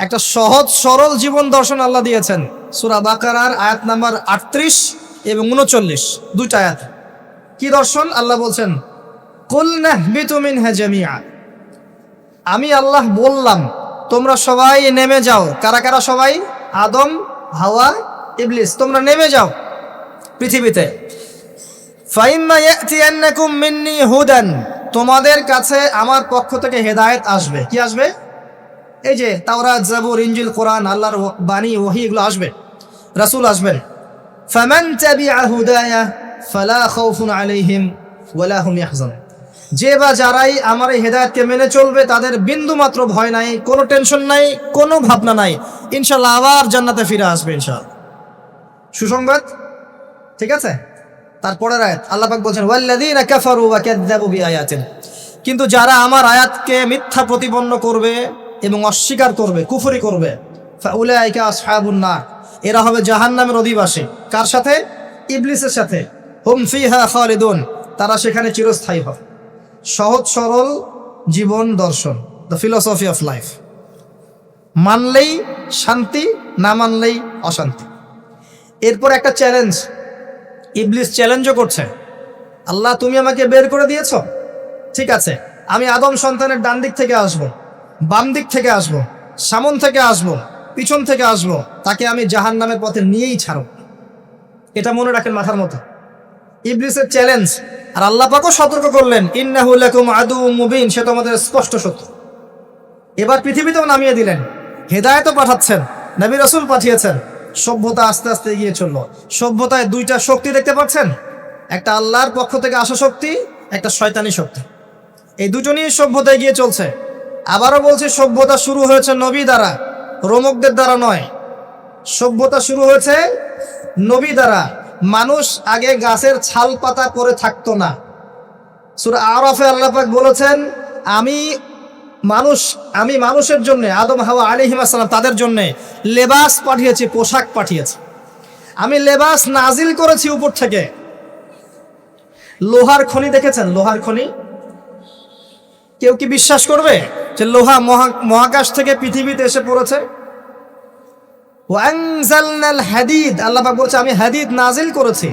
একটা সহজ সরল জীবন দর্শন আল্লাহ দিয়েছেন। সূরা বাকারার আয়াত নাম্বার 38 এবং 39, দুইটা আয়াত। কি দর্শন? আল্লাহ বলছেন, কুল নাহবিতু মিনহা জামিআ। আমি আল্লাহ বললাম তোমরা সবাই নেমে যাও। কারা কারা সবাই? আদম, হাওয়া, ইবলিস। তোমরা নেমে যাও পৃথিবীতে। ফাইম্মা ইয়াতিয়ান্নাকুম মিন্নি হুদান, তোমাদের কাছে আমার পক্ষ থেকে হেদায়েত আসবে। কি আসবে? এই যে তাওরাত, জাবুর, ইনজিল, কোরআন, আল্লাহর বাণী, ওহী, এগুলো আসবে। রাসূল আসবেন। ফামান তাবিআ হুদায়া ফালা খাউফুন আলাইহিম ওয়ালা হুম ইয়াহজানুন। যে বা যারাই আমার এই হেদায়েতকে মেনে চলবে, তাদের বিন্দু মাত্র ভয় নাই, কোনো টেনশন নাই, কোনো ভাবনা নাই। ইনশাআল্লাহ আবার জান্নাতে ফিরে আসবে ইনশাআল্লাহ। সুসংবাদ। ঠিক আছে? তারপরের আয়াত আল্লাহ পাক বলছেন, ওয়াল্লাযীনা কাফারু ওয়া কাযযাবু বিআয়াতিনা। কিন্তু যারা আমার আয়াতকে মিথ্যা প্রতিপন্ন করবে এবং অস্বীকার করবে, কুফরি করবে, ফাউলাইকা আসহাবুন নার, এরা হবে জাহান্নামের অধিবাসী। কার সাথে? ইবলিসের সাথে। হুম ফিহা খালিদুন, তারা সেখানে চিরস্থায়ী হবে। সহজ সরল জীবন দর্শন, দ্য ফিলোসফি অফ লাইফ। মানলেই শান্তি, না মানলেই অশান্তি। এরপর একটা চ্যালেঞ্জ, ইবলিস চ্যালেঞ্জও করছে। আল্লাহ তুমি আমাকে বের করে দিয়েছ, ঠিক আছে, আমি আদম সন্তানের ডান দিক থেকে আসব, বাম দিক থেকে আসব, সামন থেকে আসব, পিছন থেকে আসব, তাকে আমি জাহান্নামের পথে নিয়েই ছাড়ব। এটা মনে রাখেন মাথার মতো। ইবলিসের চ্যালেঞ্জ, আর আল্লাহ পাকও সতর্ক করলেন, ইন্নাহু লাকুম আদুউম মুবিন, সে তোমাদের স্পষ্ট শত্রু। এবার পৃথিবীতেও নামিয়ে দিলেন, হেদায়েতও পাঠাচ্ছেন, নবী রাসূল পাঠিয়েছেন। সভ্যতা আস্তে আস্তে এগিয়ে চললো। সভ্যতায় দুইটা শক্তি দেখতে পাচ্ছেন, একটা আল্লাহর পক্ষ থেকে আসা শক্তি, একটা শয়তানি শক্তি। এই দুজনই সভ্যতা এগিয়ে চলছে। আবারও বলছি, সভ্যতা শুরু হয়েছে নবী দ্বারা, রোমকদের দ্বারা নয়। সভ্যতা শুরু হয়েছে নবী দ্বারা। মানুষ আগে গাছের ছাল পাতা পরে থাকতো না। সূরা আরাফে আল্লাহ পাক বলেছেন, আমি মানুষের জন্য, আদম হাওয়া আলাইহিস সালাম তাদের জন্য লেবাস পাঠিয়েছি, পোশাক পাঠিয়েছি। আমি লেবাস নাজিল করেছি উপর থেকে। লোহার খনি দেখেছেন? লোহার খনি কেউ কি বিশ্বাস করবে যে লোহা মহাকাশ থেকে পৃথিবীতে এসে পড়েছে? ওয়ানজালনাল হাদিদ, আল্লাহ পাক বলছে আমি হাদিদ নাজিল করেছি।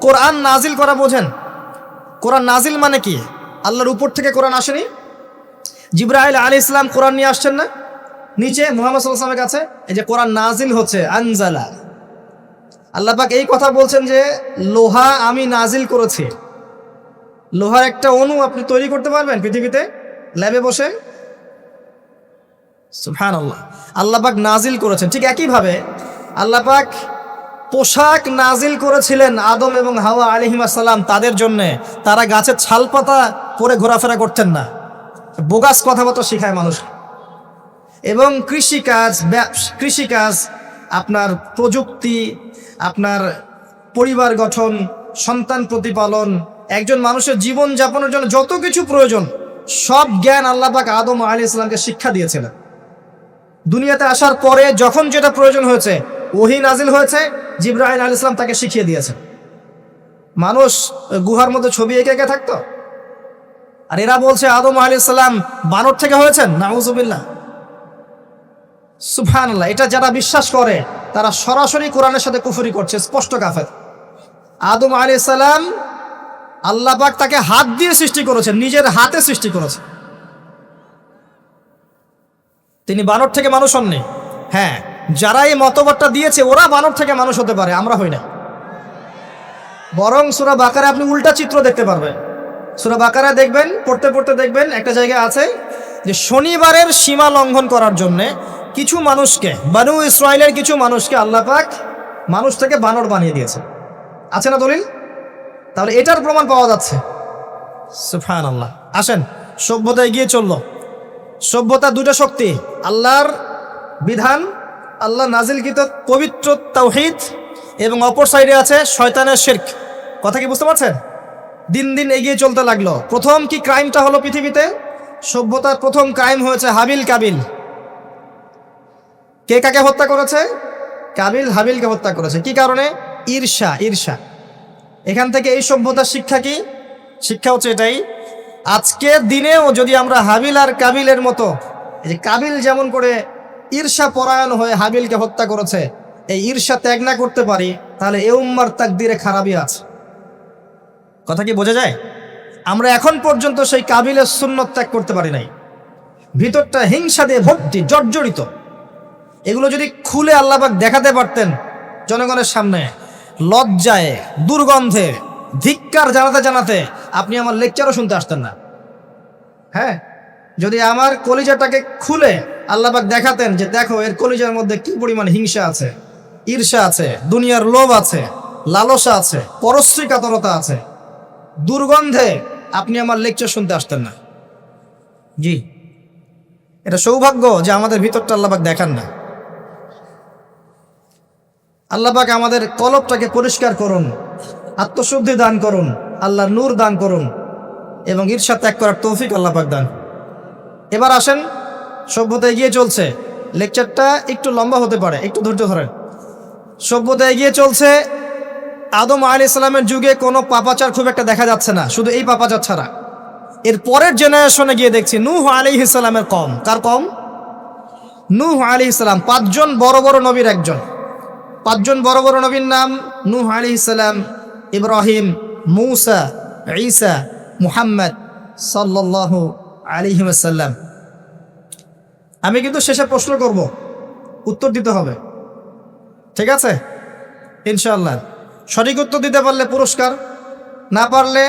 কোরআন নাজিল করা বোঝেন? কোরআন নাজিল মানে কি? আল্লাহর উপর থেকে কোরআন আসেনি? জিবরাইল আলাইহিস সালাম কোরআন নিয়ে আসছেন না নিচে মুহাম্মদ সাল্লাল্লাহু আলাইহি ওয়াসাল্লামের কাছে? এই যে কোরআন নাজিল হচ্ছে, আনজালা। আল্লাহ পাক এই কথা বলছেন যে লোহা আমি নাজিল করেছি। লোহার একটা অণু আপনি তৈরি করতে পারবেন পৃথিবীতে ল্যাবে বসে? সুবহানাল্লাহ। আল্লাহ পাক নাজিল করেছেন। ঠিক একইভাবে আল্লাহ পাক পোশাক নাজিল করেছিলেন আদম এবং হাওয়া আলাইহিস সালাম তাদের জন্য। তারা গাছের ছালপাতা পরে ঘোরাফেরা করতেন না। বোগাস কথাবার্তা শেখায় মানুষ। এবং কৃষিকাজ, আপনার প্রযুক্তি, আপনার পরিবার গঠন, সন্তান প্রতিপালন, একজন মানুষের জীবন যাপনের জন্য যত কিছু প্রয়োজন, সব জ্ঞান আল্লাহ পাক আদম আলাইহিস সালামকে শিক্ষা দিয়েছিলেন। দুনিয়াতে আসার পরে যখন যেটা প্রয়োজন হয়েছে, ওহী নাজিল হয়েছে, জিবরাইল আলাইহিস সালাম তাকে শিখিয়ে দিয়েছেন। মানুষ গুহার মধ্যে ছবি এঁকে এঁকে থাকতো, আর এরা বলছে আদম আলাইহিস সালাম বানর থেকে হয়েছেন। নাউযুবিল্লাহ, সুবহানাল্লাহ। এটা যারা বিশ্বাস করে তারা সরাসরি কোরআনের সাথে কুফরি করছে, স্পষ্ট কাফের। আদম আলাইহিস সালাম আল্লাহ পাক তাকে হাত দিয়ে সৃষ্টি করেছেন, নিজের হাতে সৃষ্টি করেছেন। তিনি বানর থেকে মানুষ হননি। হ্যাঁ, যারা এই মতবাদটা দিয়েছে ওরা বানর থেকে মানুষ হতে পারে, আমরা হই না। বরং সূরা বাকারা আপনি উল্টা চিত্র দেখতে পারবেন। সূরা বাকারা দেখবেন, পড়তে পড়তে দেখবেন একটা জায়গায় আছে যে শনিবারের সীমা লঙ্ঘন করার জন্য কিছু মানুষকে, বনু ইসরাইলের কিছু মানুষকে আল্লাহ পাক মানুষ থেকে বানর বানিয়ে দিয়েছে। আছে না দলিল? তাহলে এটার প্রমাণ পাওয়া যাচ্ছে। সুবহানাল্লাহ। আসেন, সভ্যতা এগিয়ে চলল। সভ্যতা দুটো শক্তি, আল্লাহর বিধান, আল্লাহ নাজিলকৃত পবিত্র তাওহীদ, এবং অপর সাইডে আছে শয়তানের শিরক। কথা কি বুঝতে পারছেন? দিন দিন এগিয়ে চলতে লাগলো। প্রথম কি ক্রাইমটা হলো পৃথিবীতে? সভ্যতার প্রথম ক্রাইম হয়েছে হাবিল কাবিল। কে কাকে হত্যা করেছে? কাবিল হাবিলকে হত্যা করেছে। কি কারণে? ঈর্ষা। এখান থেকে এই সভ্যতার শিক্ষা কি? শিক্ষা হচ্ছে এটাই, আজকের দিনেও যদি আমরা হাবিল আর কাবিলের মতো, এই যে কাবিল যেমন করে ঈর্ষা পরায়ণ হয়ে হাবিলকে হত্যা করেছে, এই ঈর্ষা ত্যাগ না করতে পারি, তাহলে এ উম্মার তাকদীরে খারাপই আছে। কথা কি বোঝা যায়? আমরা এখন পর্যন্ত সেই কাবিলের সুন্নত ত্যাগ করতে পারি নাই। ভিতরটা হিংসা দিয়ে ভর্তি, জর্জরিত। এগুলো যদি খুলে আল্লাহ পাক দেখাতে পারতেন জনগণের সামনে, লজ্জায়, দুর্গন্ধে, ধিক্কার জানাতে জানাতে আপনি আমার লেকচারও শুনতে আসতেন না। হ্যাঁ, যদি আমার কলিজাটাকে খুলে আল্লাহ পাক দেখাতেন যে দেখো এর কলিজার মধ্যে কি পরিমাণ হিংসা আছে, ঈর্ষা আছে, দুনিয়ার লোভ আছে, লালসা আছে, পরশ্রী কাতরতা আছে, দুর্গন্ধে আপনি আমার লেকচার শুনতে আসতেন না। জি, এটা সৌভাগ্য যে আমাদের ভিতরটা আল্লাহ পাক দেখান না। আল্লাহ পাক আমাদের কলবটাকে পরিষ্কার করুন, আত্মশুদ্ধি দান করুন, আল্লাহর নূর দান করুন, এবং ঈর্ষা ত্যাগ করার তৌফিক আল্লাহ পাক দান। এবার আসেন, সভ্যতা এগিয়ে চলছে। লেকচারটা একটু লম্বা হতে পারে, একটু ধৈর্য ধরেন। সভ্যতা এগিয়ে চলছে। আদম আলাইহিস সালামের যুগে কোনো পাপাচার খুব একটা দেখা যাচ্ছে না, শুধু এই পাপাচার ছাড়া। এর পরের জেনারেশনে গিয়ে দেখছি নূহ আলাইহিস সালামের কম। কার কম? নূহ আলাইহিস সালাম। 5 জন বড় বড় নবীর একজন। 5 জন বড় বড় নবীর নাম: নূহ আলাইহিস সালাম, ইব্রাহিম, মূসা, ঈসা, মুহাম্মদ সাল্লাল্লাহু আলাইহি ওয়াসাল্লাম। আমি কিন্তু শেষে প্রশ্ন করব, উত্তর দিতে হবে, ঠিক আছে? ইনশাআল্লাহ সঠিক উত্তর দিতে পারলে পুরস্কার, না পারলে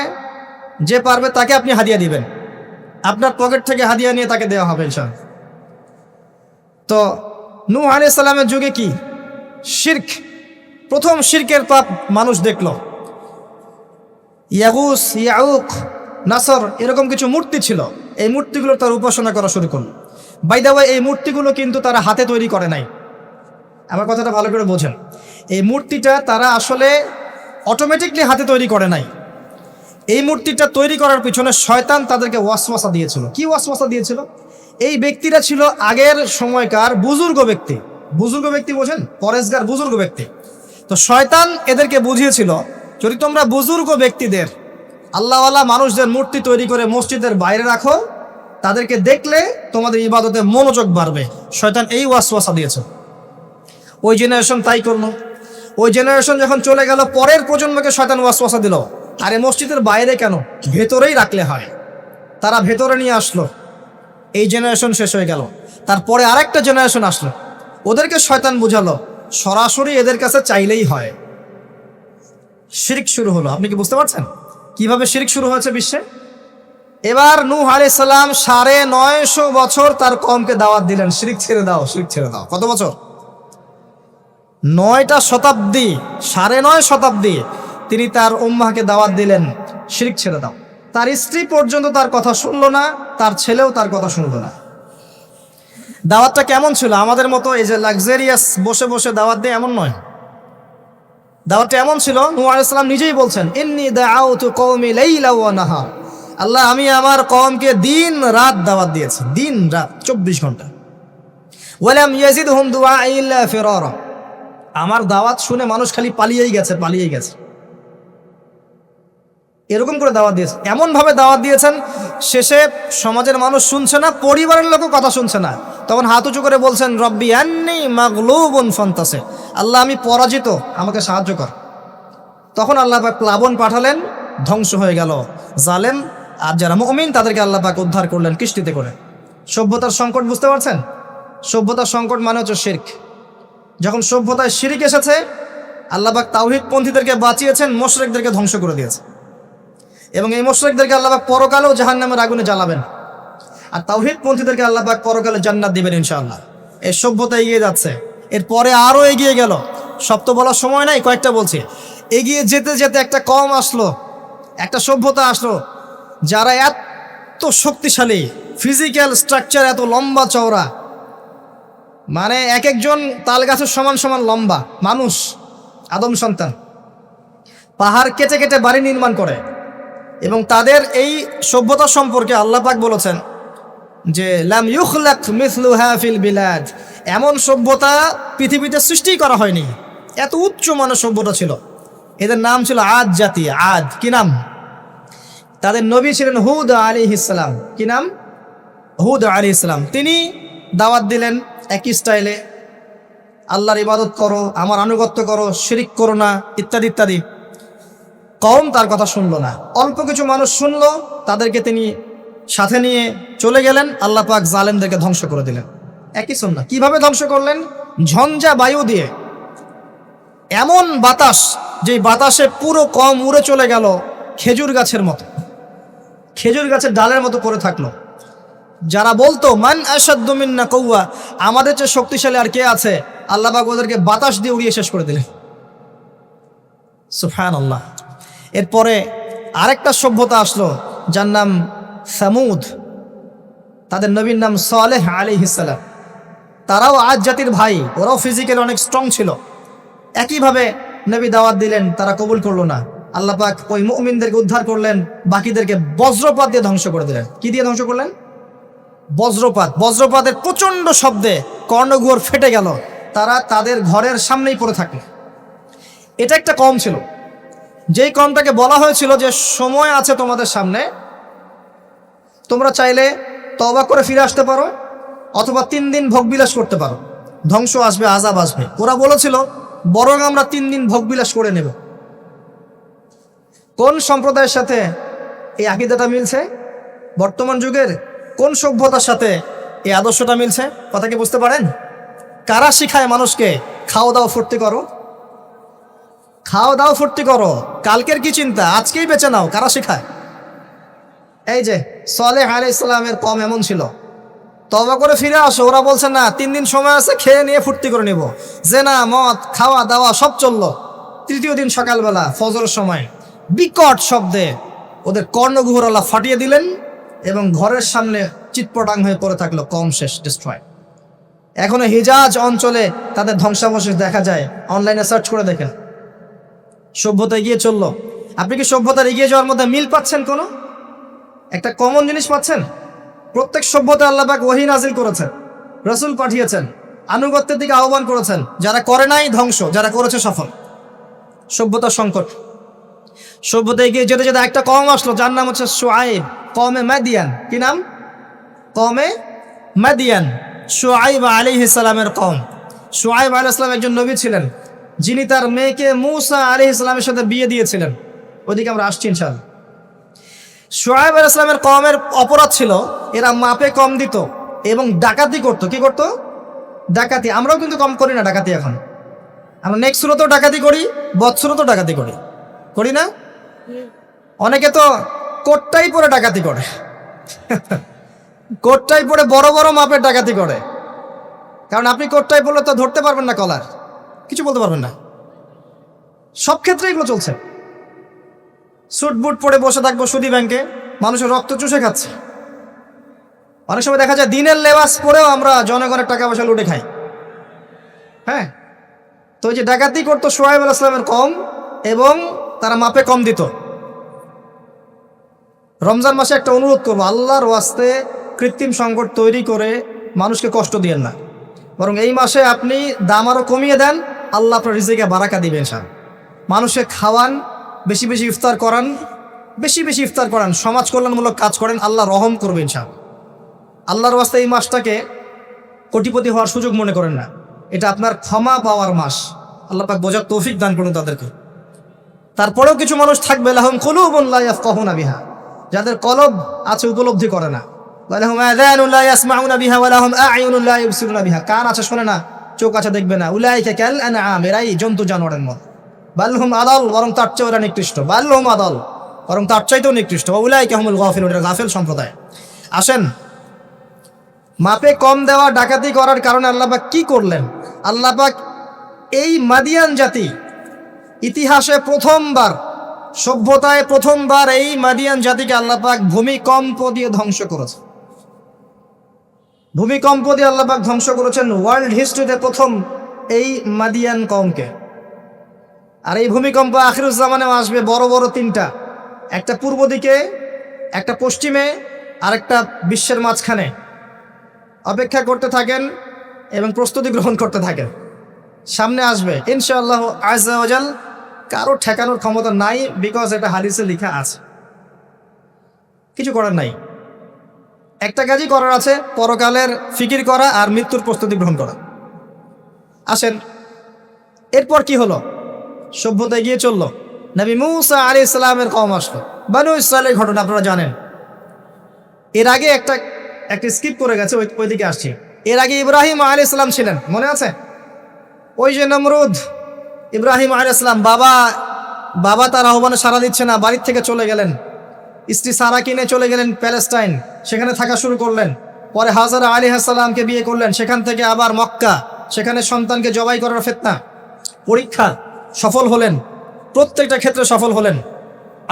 যে পারবে তাকে আপনি হাদিয়া দিবেন, আপনার পকেট থেকে হাদিয়া নিয়ে তাকে দেওয়া হবে ইনশাআল্লাহ। তো নূহ আলাইহিস সালামের যুগে কি শিরক, প্রথম শিরকের পাপ মানুষ দেখল। ইয়াগুস, ইয়াউক, নাসর এরকম কিছু মূর্তি ছিল, এই মূর্তিগুলো তার উপাসনা করা শুরু করল। বাই দ্য ওয়ে, এই মূর্তিগুলো কিন্তু তারা হাতে তৈরি করে নাই, আমার কথাটা ভালো করে বোঝেন। এই মূর্তিটা তারা আসলে অটোমেটিকলি হাতে তৈরি করে নাই। এই মূর্তিটা তৈরি করার পিছনে শয়তান তাদেরকে ওয়াসওয়াসা দিয়েছিল। কি ওয়াসওয়াসা দিয়েছিল? এই ব্যক্তিরা ছিল আগের সময়কার বুজুর্গ ব্যক্তি। বুজুর্গ ব্যক্তি বোঝেন, পরেশগার বুজুর্গ ব্যক্তি। তো শয়তান এদেরকে বুঝিয়েছিল, যদি তোমরা বুজুর্গ ব্যক্তিদের, আল্লাহওয়ালা মানুষদের মূর্তি তৈরি করে মসজিদের বাইরে রাখো, তাদেরকে দেখলে তোমাদের ইবাদতে মনোযোগ বাড়বে। শয়তান এই ওয়াসওয়াসা দিয়েছে। ওই জেনারেশন তাই করলো। ওই জেনারেশন যখন চলে গেল, পরের প্রজন্মকে শয়তান ওয়াসওয়াসা দিল, আরে মসজিদের বাইরে কেন, ভেতরেই রাখলে হয়। তারা ভেতরে নিয়ে আসলো, এই জেনারেশন শেষ হয়ে গেল। তারপরে আরেকটা জেনারেশন আসলো, ওদেরকে শয়তান বুঝালো সরাসরি এদের কাছে চাইলেই হয়। শিরক শুরু হলো। আপনি কি বুঝতে পারছেন কিভাবে শিরক শুরু হয়েছে বিশ্বে? এবার নূহ আলাইহিস সালাম 950 বছর তার কওমকে দাওয়াত দিলেন, শিরক ছেড়ে দাও, শিরক ছেড়ে দাও। কত বছর? 9টা শতাব্দী, 9.5 শতাব্দী তিনি তার উম্মাহকে দাওয়াত দিলেন, শিরক ছেড়ে দাও। তার স্ত্রী পর্যন্ত তার কথা শুনলো না, তার ছেলেও তার কথা শুনলো না। দাওয়াতটা কেমন ছিল? আমাদের মতো এই যে লাক্সারিয়াস বসে বসে দাওয়াত দেয় এমন নয়। দাওয়াতটা এমন ছিল, নূহ আলাইহিস সালাম নিজেই বলছেন, ইন্নী দাআউতু কওমি লাইলা ওয়া নাহার। আল্লাহ, আমি আমার কওমকে দিন রাত দাওয়াত দিয়েছি, দিন রাত 24 ঘন্টা। ওয়ালাম ইয়াজিদহুম দুআই ইল্লা ফিরারা। আমার দাওয়াত শুনে মানুষ খালি পালিয়েই গেছে, পালিয়েই গেছে। এরকম করে দাওয়াত দিয়েছে, এমনভাবে দাওয়াত দিয়েছেন, শেষে সমাজের মানুষ শুনছে না, পরিবারের লোকও কথা শুনছে না। তখন হাত উঁচু করে বলছেন, রব্বি আন্নী মাগলুবুন ফান্তাসির। আল্লাহ, আমি পরাজিত, আমাকে সাহায্য কর। তখন আল্লাহ পাক প্লাবন পাঠালেন, ধ্বংস হয়ে গেল জালেম। আর যারা মুমিন তাদেরকে আল্লাহ পাক উদ্ধার করলেন কিস্তিতে করে। সভ্যতার সংকট বুঝতে পারছেন? সভ্যতার সংকট মানে হচ্ছে শিরক। যখন সভ্যতায় শিরক এসেছে, আল্লাহ পাক তাওহীদ পন্থীদেরকে বাঁচিয়েছেন, মুশরিকদেরকে ধ্বংস করে দিয়েছে। এবং এই মুশরিকদেরকে আল্লাহ পাক পরকালেও জাহান্নামের আগুনে জ্বালাবেন, আর তাওহীদ পন্থীদেরকে আল্লাহ পাক পরকালে জান্নাত দিবেন ইনশাআল্লাহ। এই সভ্যতা এগিয়ে যাচ্ছে, এরপরে আরও এগিয়ে গেল। সব তো বলার সময় নাই, কয়েকটা বলছি। এগিয়ে যেতে যেতে একটা কওম আসলো, একটা সভ্যতা আসলো, যারা এত শক্তিশালী, ফিজিক্যাল স্ট্রাকচার এত লম্বা চওড়া, মানে এক একজন তাল গাছের সমান সমান লম্বা মানুষ, আদম সন্তান, পাহাড় কেটে কেটে বাড়ি নির্মাণ করে। এবং তাদের এই সভ্যতা সম্পর্কে আল্লাহ পাক বলেছেন যে লাম ইউখলাক মিসলুহা ফিল বিলাদ। এমন সভ্যতা পৃথিবীতে সৃষ্টি করা হয়নি, এত উচ্চ মানের সভ্যতা ছিল। এদের নাম ছিল আদ জাতি। আদ কি নাম? তাদের নবী ছিলেন হুদ আলাইহিস সালাম। কি নাম? হুদ আলাইহিস সালাম। তিনি দাওয়াত দিলেন একই স্টাইলে, আল্লাহর ইবাদত করো, আমার আনুগত্য করো, শিরিক করো না, ইত্যাদি ইত্যাদি। কওম তার কথা শুনলো না। অল্প কিছু মানুষ শুনলো, তাদেরকে তিনি সাথে নিয়ে চলে গেলেন। আল্লাহ পাক জালেমদেরকে ধ্বংস করে দিলেন। একই সুন্নাহ। কিভাবে ধ্বংস করলেন? ঝঞ্ঝা বায়ু দিয়ে, এমন বাতাস, যে বাতাসে পুরো কওম উড়ে চলে গেল খেজুর গাছের মতো, খেজুর গাছের ডালের মতো পড়ে থাকলো। যারা বলতো মান আশাদ্দু মিন্না কুওয়া, আমাদের চেয়ে শক্তিশালী আর কে আছে, আল্লাহ পাক ওদেরকে বাতাস দিয়ে উড়িয়ে শেষ করে দিলেন। সুবহানাল্লাহ। এরপরে আরেকটা সভ্যতা আসলো, যার নাম সামুদ। তাদের নবীর নাম সালেহ আলাইহিস সালাম। তারাও আদ জাতির ভাই, ওরাও ফিজিক্যালি অনেক স্ট্রং ছিল। একইভাবে নবী দাওয়াত দিলেন, তারা কবুল করলো না। আল্লাহ পাক ওই মুমিনদেরকে উদ্ধার করলেন, বাকিদেরকে বজ্রপাত দিয়ে ধ্বংস করে দিলেন। কি দিয়ে ধ্বংস করলেন? বজ্রপাত। বজ্রপাতের প্রচণ্ড শব্দে কর্ণগুহর ফেটে গেল, তারা তাদের ঘরের সামনেই পড়ে থাকলো। এটা একটা কওম ছিল, যেই কওমটাকে বলা হয়েছিল যে সময় আছে তোমাদের সামনে, তোমরা চাইলে তওবা করে ফিরে আসতে পারো, অথবা 3 দিন ভোগবিলাস করতে পারো, ধ্বংস আসবে, আযাব আসবে। ওরা বলেছিল বরং আমরা 3 দিন ভোগবিলাস করে নেব। কোন সম্প্রদায়ের সাথে? এই আকীদাটা মিলছে? বর্তমান যুগের কোন সভ্যতার সাথে এই আদর্শটা মিলছে? কথা কি বুঝতে পারেন? কারা শিখায় মানুষকে খাও দাও ফুর্তি করো? খাও দাও ফুর্তি করো, কালকের কি চিন্তা, আজকেই বেঁচে নাও। কারা শিখায়? এই যে সালেহ আলাইহিস সালামের কওম এমন ছিল, তওবা করে ফিরে আসো। ওরা বলছে না, 3 দিন সময় আছে, খেয়ে নিয়ে ফুর্তি করে নিব। জেনা মদ খাওয়া দাওয়া সব চললো। তৃতীয় দিন সকালবেলা ফজরের সময় বিকট শব্দে ওদের কর্ণগুহর আল্লাহ ফাটিয়ে দিলেন এবং ঘরের সামনে চিৎপটাং হয়ে পড়ে থাকলো। কম শেষ, ডিস্ট্রয়। এখনো হিজাজ অঞ্চলে তাদের ধ্বংসাবশেষ দেখা যায়, অনলাইনে সার্চ করে দেখেন। সভ্যতা এগিয়ে চললো। আপনি কি সভ্যতার এগিয়ে যাওয়ার মধ্যে মিল পাচ্ছেন? কোনো একটা কমন জিনিস পাচ্ছেন? প্রত্যেক সভ্যতা আল্লাহ পাক ওহী নাজিল করেছেন, রাসূল পাঠিয়েছেন, আনুগত্যের দিকে আহ্বান করেছেন। যারা করে নাই ধ্বংস, যারা করেছে সফল। সভ্যতার সংকট। সভ্যতা এগিয়ে যেতে যেতে একটা কওম আসলো, যার নাম হচ্ছে শুআইব, কওমে মাদিয়ান। কি নাম? কওমে মাদিয়ান। শুআইব আলাইহিস সালামের কওম। শুআইব আলাইহিস সালাম একজন নবী ছিলেন, যিনি তার মেয়েকে মূসা আলাইহিস সালামের সাথে বিয়ে দিয়েছিলেন। ওদিকে আমরা আসছি ইনশাআল্লাহ। শুআইব আলাইহিস সালামের কওমের অপরাধ ছিল, এরা মাপে কম দিত এবং ডাকাতি করতো। কি করতো? ডাকাতি। আমরাও কিন্তু কম করি না ডাকাতি। এখন আমরা নেক্সট সুরতেও ডাকাতি করি, বৎসুরতেও ডাকাতি করি, করি না? অনেকে তো কোটটাই পরে ডাকাতি করে। কোটটাই পরে বড় বড় মাপের ডাকাতি করে। কারণ আপনি কোটটাই পরলে তো ধরতে পারবেন না কলার, কিছু বলতে পারবেন না। সব ক্ষেত্রে এগুলো চলছে। স্যুট বুট পরে বসে থাকবো সুদী ব্যাংকে, মানুষের রক্ত চুষে খাচ্ছে। অনেক সময় দেখা যায় দিনের লেবাস পরেও আমরা জনগণের টাকা পয়সা লুটে খাই। হ্যাঁ, তো ওই যে ডাকাতি করতো শুআইব আলাইহিস সালামের কওম, এবং তারা মাপে কম দিত। রমজান মাসে একটা অনুরোধ করবো, আল্লাহর ওয়াস্তে কৃত্রিম সংকট তৈরি করে মানুষকে কষ্ট দিয়েন না, বরং এই মাসে আপনি দাম আরও কমিয়ে দেন, আল্লাহ আপনার রিজিকে বারাকা দিবেন। মানুষকে খাওয়ান, বেশি বেশি ইফতার করান, বেশি বেশি ইফতার করান, সমাজ কল্যাণমূলক কাজ করেন, আল্লাহ রহম করবেন। আল্লাহর ওয়াস্তে এই মাসটাকে কোটিপতি হওয়ার সুযোগ মনে করেন না, এটা আপনার ক্ষমা পাওয়ার মাস। আল্লাহ পাক বোঝার তৌফিক দান করুন তাদেরকে। তারপরেও কিছু মানুষ থাকবে, লাহুম কুলুবুন লা ইয়াফকাহুনা বিহা, যাদের কলব আছে উপলব্ধি করে না। ওয়ালাহুম আযানুন লা ইয়াসমাউনা বিহা ওয়ালাহুম আ'য়ুনুন লা ইবসিরুনা বিহা, কান আছে শোনে না, চোখ আছে দেখবে না। উলাইকা কাল আনআম, এরাই জন্তু জানোয়ারের মত। বালহুম আদাল, বরং তার চেয়েও এরা নিকৃষ্ট। বালহুম আদাল, বরং তার চাইতেও নিকৃষ্ট। উলাইকা হুমুল গাফিলুন, এরা গাফিল সম্প্রদায়। আসেন, মাপে কম দেওয়া, ডাকাতি করার কারণে আল্লাহ পাক কি করলেন? আল্লাহ পাক এই মাদিয়ান জাতি ইতিহাসে প্রথমবার, সভ্যতায় প্রথমবার এই মাদিয়ান জাতিকে আল্লাহ পাক ভূমিকম্প দিয়ে ধ্বংস করেছে। ভূমিকম্প দিয়ে আল্লাহ পাক ধ্বংস করেছেন ওয়ার্ল্ড হিস্ট্রিতে প্রথম এই মাদিয়ান কওমকে। আর এই ভূমিকম্প আখিরুজ্জামানেও আসবে, বড় বড় 3টা, একটা পূর্ব দিকে, একটা পশ্চিমে, আর একটা বিশ্বের মাঝখানে। অপেক্ষা করতে থাকেন এবং প্রস্তুতি গ্রহণ করতে থাকেন, সামনে আসবে ইনশাআল্লাহ আযজা ওয়া জাল। কারো ঠেকানোর ক্ষমতা নাই, বিকজ এটা হাদিসে লেখা আছে, কিছু করার নাই। একটা কাজই করার আছে, পরকালের ফিকির করা আর মৃত্যুর প্রস্তুতি গ্রহণ করা। আসেন, এরপর কি হলো? সভ্যতা এগিয়ে চললো, নবী মূসা আলাইহিস সালামের কওম আসলো। বনু ইসরাঈলের ঘটনা আপনারা জানেন। এর আগে একটা স্কিপ করে গেছে, ওইদিকে আসছি। এর আগে ইব্রাহিম আলাইহিস সালাম ছিলেন, মনে আছে? ওই যে নমরুদ, ইব্রাহিম আলাইহিস সালাম বাবা তার আহ্বানে সাড়া দিচ্ছে না, বাড়ির থেকে চলে গেলেন। স্ত্রী সারা কিনে চলে গেলেন প্যালেস্টাইন, সেখানে থাকা শুরু করলেন। পরে হাজারা আলাইহিস সালামকে বিয়ে করলেন, সেখান থেকে আবার মক্কা, সেখানে সন্তানকে জবাই করার ফিতনা, পরীক্ষা, সফল হলেন, প্রত্যেকটা ক্ষেত্রে সফল হলেন।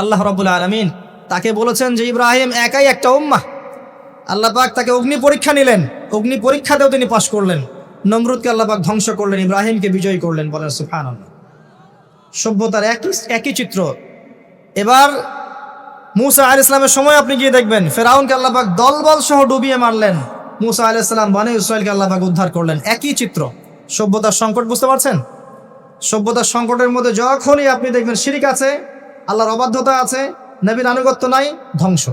আল্লাহ রাব্বুল আলামিন তাকে বলেছেন যে ইব্রাহিম একাই একটা উম্মাহ। আল্লাহ পাক তাকে অগ্নি পরীক্ষা নিলেন, অগ্নি পরীক্ষাতেও তিনি পাশ করলেন। নমরুদকে আল্লাহ পাক ধ্বংস করলেন, ইব্রাহিমকে বিজয়ী করলেন। বলেন সুবহানাল্লাহ। সভ্যতার একই চিত্র। এবার মূসা আলাইহিস সালামের সময় আপনি গিয়ে দেখবেন, ফেরাউনকে আল্লাহ পাক দলবল সহ ডুবিয়ে মারলেন। মূসা আলাইহিস সালাম বনী ইসরাঈলকে আল্লাহ পাক উদ্ধার করলেন। একই চিত্র। সভ্যতার সংকট, বুঝতে পারছেন? সভ্যতার সংকটের মধ্যে যখনই আপনি দেখবেন শিরিক আছে, আল্লাহর অবাধ্যতা আছে, নবীর আনুগত্য নাই, ধ্বংস।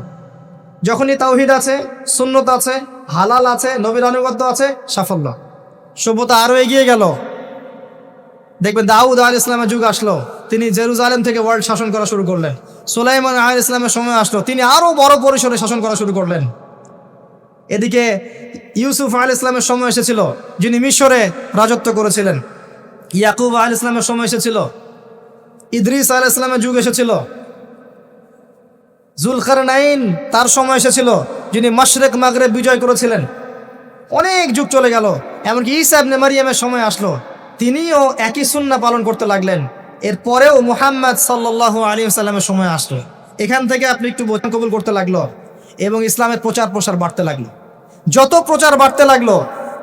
যখনই তাওহীদ আছে, সুন্নত আছে, হালাল আছে, নবীর আনুগত্য আছে, সাফল্য। সভ্যতা আরো এগিয়ে গেল। দেখবেন দাউদ আলাইহিস সালামের যুগ আসলো, তিনি জেরুজালেম থেকে ওয়ার্ল্ড শাসন করা শুরু করলেন। সুলাইমান আলাইহিস সালামের সময় আসলো, তিনি আরো বড় পরিসরে শাসন করা শুরু করলেন। এদিকে ইউসুফ আলাইহিস সালামের সময় এসেছিল, যিনি মিশরে রাজত্ব করেছিলেন। ইয়াকুব আলাইহিস সালামের সময় এসেছিল। ইদ্রিস আলাইহিস সালামের যুগ এসেছিল। জুলকারনাইন তার সময় এসেছিল, যিনি মাশরিক মাগরিব বিজয় করেছিলেন। অনেক যুগ চলে গেল, এমনকি ঈসা ইবনে মারইয়ামের সময় আসলো, তিনিও একই সুন্নাহ পালন করতে লাগলেন। এরপরেও মুহাম্মদ সাল্লাল্লাহু আলাইহি ওয়াসাল্লামের সময় আসলো। এখান থেকে আপনি একটু বোঝা কবুল করতে লাগলো এবং ইসলামের প্রচার প্রসার বাড়তে লাগলো। যত প্রচার বাড়তে লাগলো,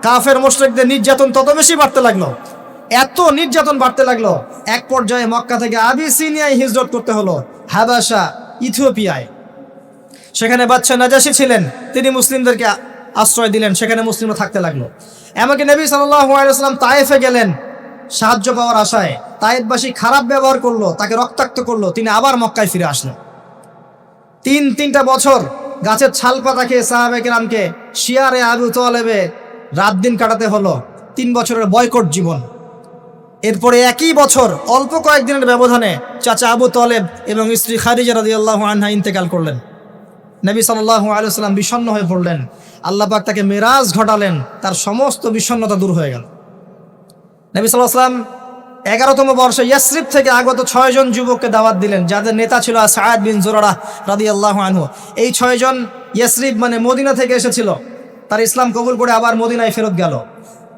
কাফের মুশরিকদের নির্যাতন তত বেশি বাড়তে লাগলো। এত নির্যাতন বাড়তে লাগলো, এক পর্যায়ে মক্কা থেকে আবিসিনিয়ায় হিজরত করতে হলো, হাবাসা ইথিওপিয়ায়। সেখানে বাদশা নাজাশী ছিলেন, তিনি মুসলিমদেরকে আশ্রয় দিলেন, সেখানে মুসলিমরা থাকতে লাগলো। এমনকি নবী সাল্লাল্লাহু আলাইহি ওয়াসাল্লাম তায়েফে গেলেন সাহায্য পাওয়ার আশায়। তায়েফবাসী খারাপ ব্যবহার করলো, তাকে রক্তাক্ত করলো, তিনি আবার মক্কায় ফিরে আসলেন। তিনটা বছর গাছের ছাল পাতা খেয়ে সাহাবায়ে কেরামকে শিয়ারে আবু তালেবে রাত দিন কাটাতে হলো। 3 বছরের বয়কট জীবন। এরপরে একই বছর অল্প কয়েকদিনের ব্যবধানে চাচা আবু তালেব এবং স্ত্রী খাদিজা রাদিয়াল্লাহু আনহা ইন্তেকাল করলেন। নবী সাল্লাল্লাহু আলাইহি ওয়াসাল্লাম বিষণ্ণ হয়ে পড়লেন। আল্লাহ পাক তাকে মেরাজ ঘটালেন, তার সমস্ত বিষণ্ণতা দূর হয়ে গেল। নবী সাল্লাল্লাহু আলাইহি ওয়াসাল্লাম 11তম বর্ষে ইয়াসরিব থেকে আগত 6 জন যুবককে দাওয়াত দিলেন, যাদের নেতা ছিল সাআদ বিন জুরারাহ রাদিয়াল্লাহু আনহু। এই 6 জন ইয়াসরিব মানে মদিনা থেকে এসেছিল, তার ইসলাম কবুল করে আবার মদিনায় ফেরত গেল।